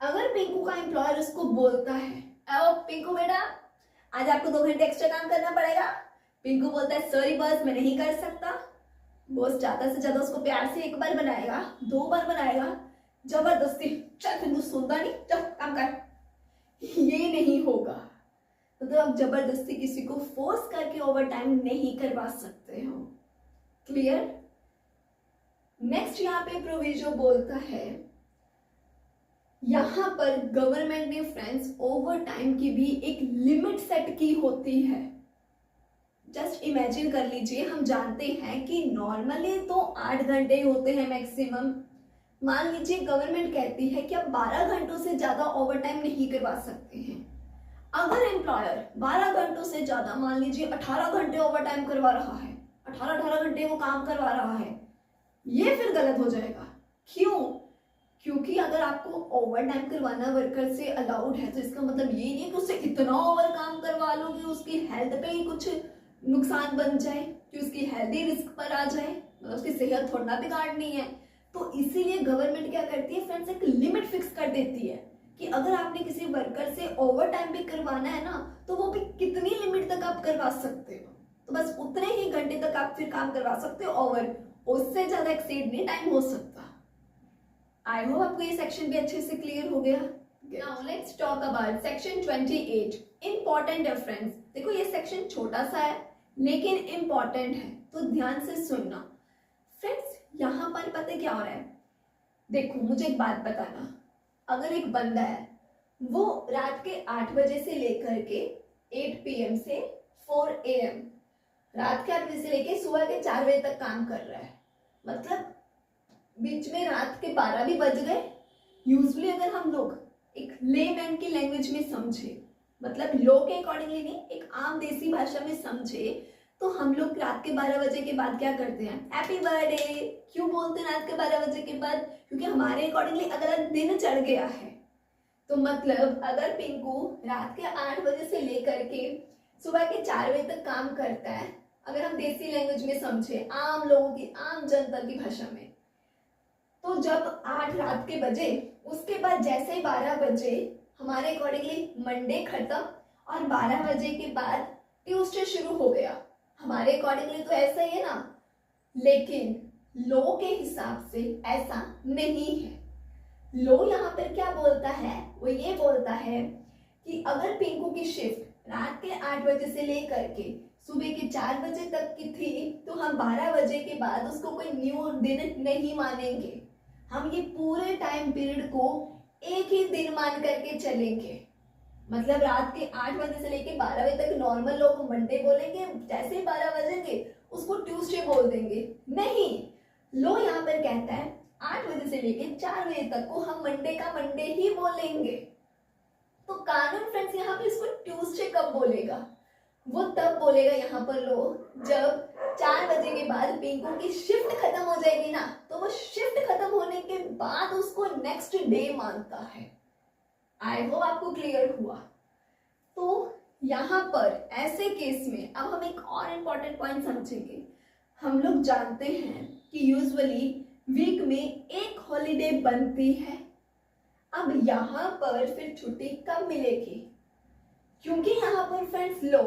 अगर पिंकू का एम्प्लॉयर उसको बोलता है ओ पिंकू बेटा आज आपको 2 घंटे एक्स्ट्रा काम करना पड़ेगा, पिंकू बोलता है सॉरी बॉस मैं नहीं कर सकता, बॉस ज्यादा से ज्यादा उसको प्यार से 1 बार बनाएगा 2 बार बनाएगा, जबरदस्ती चल फिर तू सुनता नहीं चल काम कर, ये नहीं होगा। मतलब आप जबरदस्ती किसी को फोर्स करके ओवरटाइम नहीं करवा सकते हो। क्लियर। नेक्स्ट यहाँ पे प्रोविजो बोलता है, यहाँ पर गवर्नमेंट ने फ्रेंड्स ओवरटाइम की भी एक लिमिट सेट की होती है। जस्ट इमेजिन कर लीजिए, हम जानते हैं कि नॉर्मली तो 8 घंटे ही होते हैं मैक्सिमम। मान लीजिए गवर्नमेंट कहती है कि आप 12 घंटों से ज्यादा ओवरटाइम नहीं करवा सकते हैं। अगर एम्प्लॉयर 12 घंटों से ज्यादा, मान लीजिए 18 घंटे ओवरटाइम करवा रहा है, 18 घंटे वो काम करवा रहा है, ये फिर गलत हो जाएगा। क्यों? क्योंकि अगर आपको ओवर टाइम करवाना वर्कर से अलाउड है तो इसका मतलब ये नहीं कि उससे इतना ओवर काम करवा लो कि उसकी हेल्थ पे ही कुछ नुकसान बन जाए, कि उसकी हेल्थ ही रिस्क पर आ जाए, मतलब उसकी सेहत थोड़ा बिगाड़नी है। तो इसीलिए गवर्नमेंट क्या करती है फ्रेंड्स, एक लिमिट फिक्स कर देती है कि अगर आपने किसी वर्कर से ओवर टाइम भी करवाना है ना तो वो भी कितनी लिमिट तक आप करवा सकते हो, तो बस उतने ही घंटे तक आप फिर काम करवा सकते हो, ओवर उससे ज्यादा एक्सीड नहीं टाइम हो सकता। आई होप आपको ये सेक्शन भी अच्छे से क्लियर हो गया। Now let's talk about section 28। Important है फ्रेंड्स, देखो ये सेक्शन छोटा सा है लेकिन इंपॉर्टेंट है, तो ध्यान से सुनना। फ्रेंड्स यहाँ पर पता क्या हो रहा है, देखो मुझे एक बात बताना, अगर एक बंदा है वो रात के 8 बजे से लेकर के 8 PM से 4 AM, रात के 8 बजे से लेकर सुबह के 4 बजे तक काम कर रहा है, मतलब बीच में रात के 12 भी बज गए। यूजुअली अगर हम लोग एक लेमैन की लैंग्वेज में समझे, मतलब लॉ के अकॉर्डिंगली नहीं, एक आम देसी भाषा में समझे, तो हम लोग रात के 12 बजे के बाद क्या करते हैं, हैप्पी बर्थडे। क्यों बोलते हैं रात के 12 बजे के बाद? क्योंकि हमारे अकॉर्डिंगली अगला दिन चढ़ गया है। तो मतलब अगर पिंकू रात के 8 बजे से लेकर के सुबह के 4 बजे तक काम करता है, अगर हम देसी लैंग्वेज में समझे, आम लोगों की, आम जनता की भाषा में, तो जब 8 रात के बजे, उसके बाद जैसे ही 12 बजे हमारे अकॉर्डिंगली मंडे खत्म और 12 बजे के बाद ट्यूसडे शुरू हो गया, हमारे अकॉर्डिंगली तो ऐसा ही है ना। लेकिन लॉ के हिसाब से ऐसा नहीं है। लॉ यहाँ पर क्या बोलता है, वो ये बोलता है कि अगर पिंकू की शिफ्ट रात के 8 बजे से लेकर के सुबह के 4 बजे तक की थी तो हम 12 बजे के बाद उसको कोई न्यू दिन नहीं मानेंगे, हम ये पूरे टाइम पीरियड को एक ही दिन मान करके चलेंगे। मतलब रात के 8 बजे से लेके 12 बजे तक नॉर्मल लोग मंडे बोलेंगे, जैसे ही 12 बजेंगे उसको ट्यूसडे बोल देंगे। नहीं, लो यहाँ पर कहता है 8 बजे से लेके 4 बजे तक को हम मंडे का मंडे ही बोलेंगे। तो कानून फ्रेंड्स यहाँ पे इसको ट्यूसडे कब बोलेगा, वो तब बोलेगा यहाँ पर लो जब 4 बजे के बाद पिंकू की शिफ्ट खत्म हो जाएगी ना, तो वो शिफ्ट खत्म होने के बाद उसको नेक्स्ट डे मानता है। आई होप आपको क्लियर हुआ। तो यहाँ पर ऐसे केस में अब हम एक और इम्पोर्टेंट पॉइंट समझेंगे। हम लोग जानते हैं कि यूजुअली वीक में एक हॉलीडे बनती है। अब यहाँ पर फिर छुट्टी कब मिलेगी, क्योंकि यहाँ पर friends low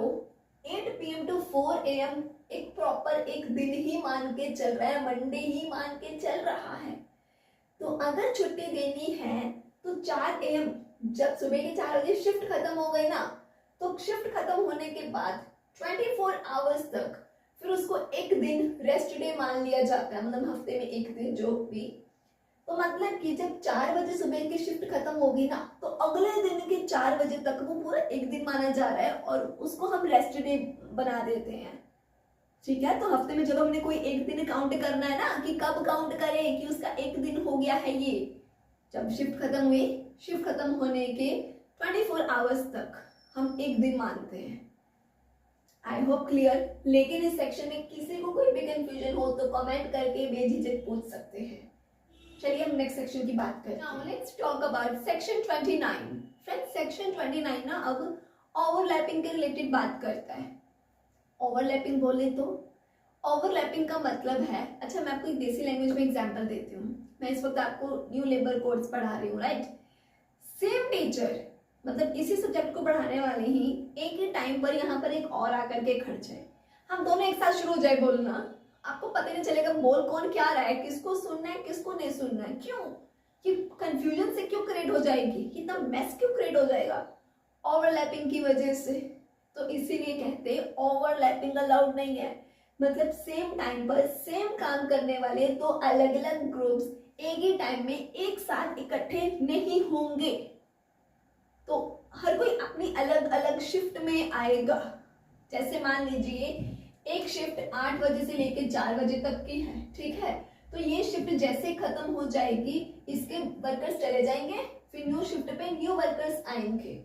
8 PM to 4 AM एक प्रॉपर एक दिन ही मान के चल रहा है, मंडे ही मान के चल रहा है। तो अगर छुट्टी देनी है तो 4 AM, जब सुबह के 4 बजे शिफ्ट खत्म हो गई ना, तो शिफ्ट खत्म होने के बाद 24 आवर्स तक फिर उसको एक दिन रेस्ट डे मान लिया जाता है, मतलब हफ्ते में एक दिन जो भी। तो मतलब कि जब 4 बजे सुबह की शिफ्ट खत्म होगी ना, तो अगले दिन के 4 बजे तक वो पूरा एक दिन माना जा रहा है और उसको हम रेस्ट डे बना देते हैं। ठीक है, तो हफ्ते में जब हमने कोई एक दिन काउंट करना है ना, कि कब काउंट करें कि उसका एक दिन हो गया है, ये जब शिफ्ट खत्म हुई, शिफ्ट खत्म होने के 24 आवर्स तक हम एक दिन मानते हैं। I hope clear. लेकिन इस सेक्शन में किसी को कोई भी कंफ्यूजन हो तो कमेंट करके बेझिझक पूछ सकते हैं। चलिए हम नेक्स्ट सेक्शन की बात करते हैं। Now let's talk about section 29। Friends section 29 ना अब ओवरलैपिंग के रिलेटेड बात करता है। ओवरलैपिंग बोले तो ओवरलैपिंग का मतलब है, अच्छा मैं आपको एक देसी लैंग्वेज में एग्जांपल देती हूँ। मैं इस वक्त आपको न्यू लेबर कोड्स पढ़ा रही हूँ, राइट। सेम टीचर मतलब इसी सब्जेक्ट को पढ़ाने वाले ही एक ही टाइम पर यहाँ पर एक और आकर के खड़ जाए, हम दोनों एक साथ शुरू हो जाए बोलना, आपको पता नहीं चलेगा बोल कौन क्या रहा है, किसको सुनना है किसको नहीं सुनना है। क्यों? कि कंफ्यूजन से क्यों क्रिएट हो जाएगी, कितना मैस क्यों क्रिएट हो जाएगा? ओवरलैपिंग की वजह से। तो इसीलिए कहते हैं ओवरलैपिंग अलाउड नहीं है। मतलब सेम टाइम पर सेम काम करने वाले दो अलग अलग ग्रुप्स एक ही टाइम में एक साथ इकट्ठे नहीं होंगे। तो हर कोई अपनी अलग अलग शिफ्ट में आएगा। जैसे मान लीजिए एक शिफ्ट 8 बजे से लेकर 4 बजे तक की है, ठीक है। तो ये शिफ्ट जैसे खत्म हो जाएगी इसके वर्कर्स चले जाएंगे, फिर न्यू शिफ्ट पे न्यू वर्कर्स आएंगे।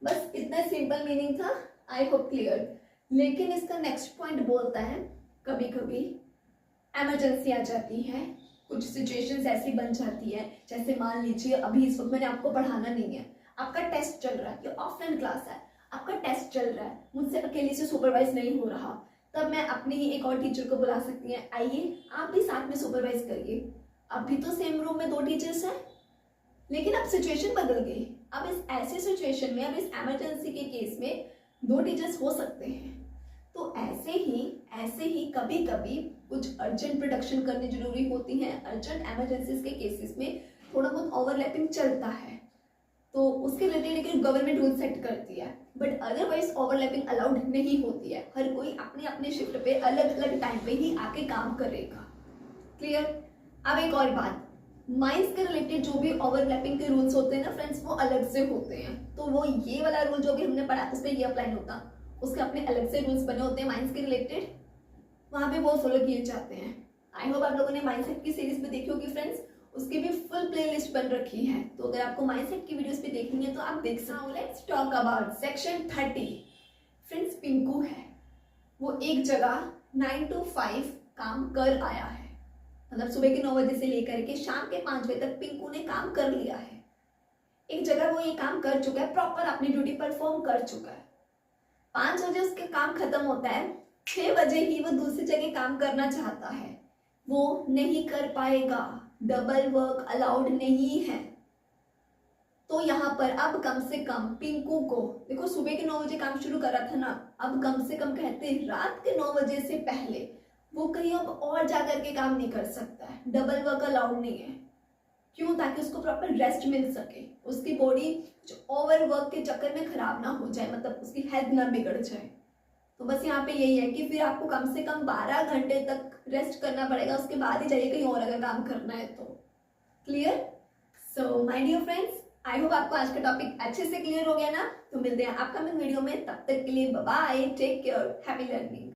बस इतना सिंपल मीनिंग था, आई होप क्लियर। लेकिन इसका नेक्स्ट पॉइंट बोलता है कभी कभी इमरजेंसी आ जाती है, कुछ सिचुएशंस ऐसी बन जाती है, जैसे मान लीजिए अभी इस वक्त मैंने आपको पढ़ाना नहीं है, आपका टेस्ट चल रहा है, ये ऑफलाइन क्लास है, आपका टेस्ट चल रहा है, मुझसे अकेले से सुपरवाइज नहीं हो रहा, तब मैं अपने ही एक और टीचर को बुला सकती है, आइए आप भी साथ में सुपरवाइज करिए। अभी तो सेम रूम में 2 टीचर्स हैं, लेकिन अब सिचुएशन बदल गई। अब इस ऐसे सिचुएशन में, अब इस इमरजेंसी के केस में 2 टीचर्स हो सकते हैं। तो ऐसे ही कभी कभी कुछ अर्जेंट प्रोडक्शन करनी जरूरी होती है, अर्जेंट इमरजेंसीज के केसेस में थोड़ा बहुत ओवरलैपिंग चलता है, तो उसके रिलेटेड एक गवर्नमेंट रूल सेट करती है। बट अदरवाइज ओवरलैपिंग अलाउड नहीं होती है, हर कोई अपने अपने शिफ्ट पे अलग अलग टाइम पे ही आके काम करेगा। क्लियर? अब एक और बात, माइंस के रिलेटेड जो भी ओवरलैपिंग के रूल्स होते हैं ना फ्रेंड्स, वो अलग से होते हैं। तो वो ये वाला रूल जो भी हमने पढ़ा उस पर ये अप्लाई नहीं होता, उसके अपने अलग से रूल्स बने होते हैं माइंस के रिलेटेड, वहां पे वो फॉलो किए जाते हैं। आई होप आप लोगों ने माइंडसेट की सीरीज पे देखी होगी फ्रेंड्स, उसकी भी फुल प्लेलिस्ट बन रखी है, तो अगर आपको माइंडसेट की वीडियोस भी देखनी है तो आप देख सकते हो। Let's talk about section 30। Friends Pinku है, वो एक जगह 9 to 5 काम कर आया है, मतलब सुबह के 9 बजे से लेकर के शाम के 5 बजे तक पिंकू ने काम कर लिया है। एक जगह वो ये काम कर चुका है, प्रॉपर अपनी ड्यूटी परफॉर्म कर चुका है। 5 बजे उसके काम खत्म होता है, 6 बजे ही वो दूसरी जगह काम करना चाहता है, वो नहीं कर पाएगा, डबल वर्क अलाउड नहीं है। तो यहाँ पर अब कम से कम पिंकू को, देखो सुबह के 9 बजे काम शुरू करा था ना, अब कम से कम कहते रात के 9 बजे से पहले वो कहीं अब और जाकर के काम नहीं कर सकता है, डबल वर्क अलाउड नहीं है। क्यों? ताकि उसको प्रॉपर रेस्ट मिल सके, उसकी बॉडी ओवर वर्क के चक्कर में खराब ना हो जाए, मतलब उसकी हेल्थ ना बिगड़ जाए। तो बस यहाँ पे यही है कि फिर आपको कम से कम 12 घंटे तक रेस्ट करना पड़ेगा, उसके बाद ही जाइए कहीं और अगर काम करना है तो। Clear? So my dear friends, I hope आपको आज का टॉपिक अच्छे से क्लियर हो गया ना। तो मिलते हैं अपकमिंग वीडियो में, तब तक के लिए bye bye, take care, happy learning.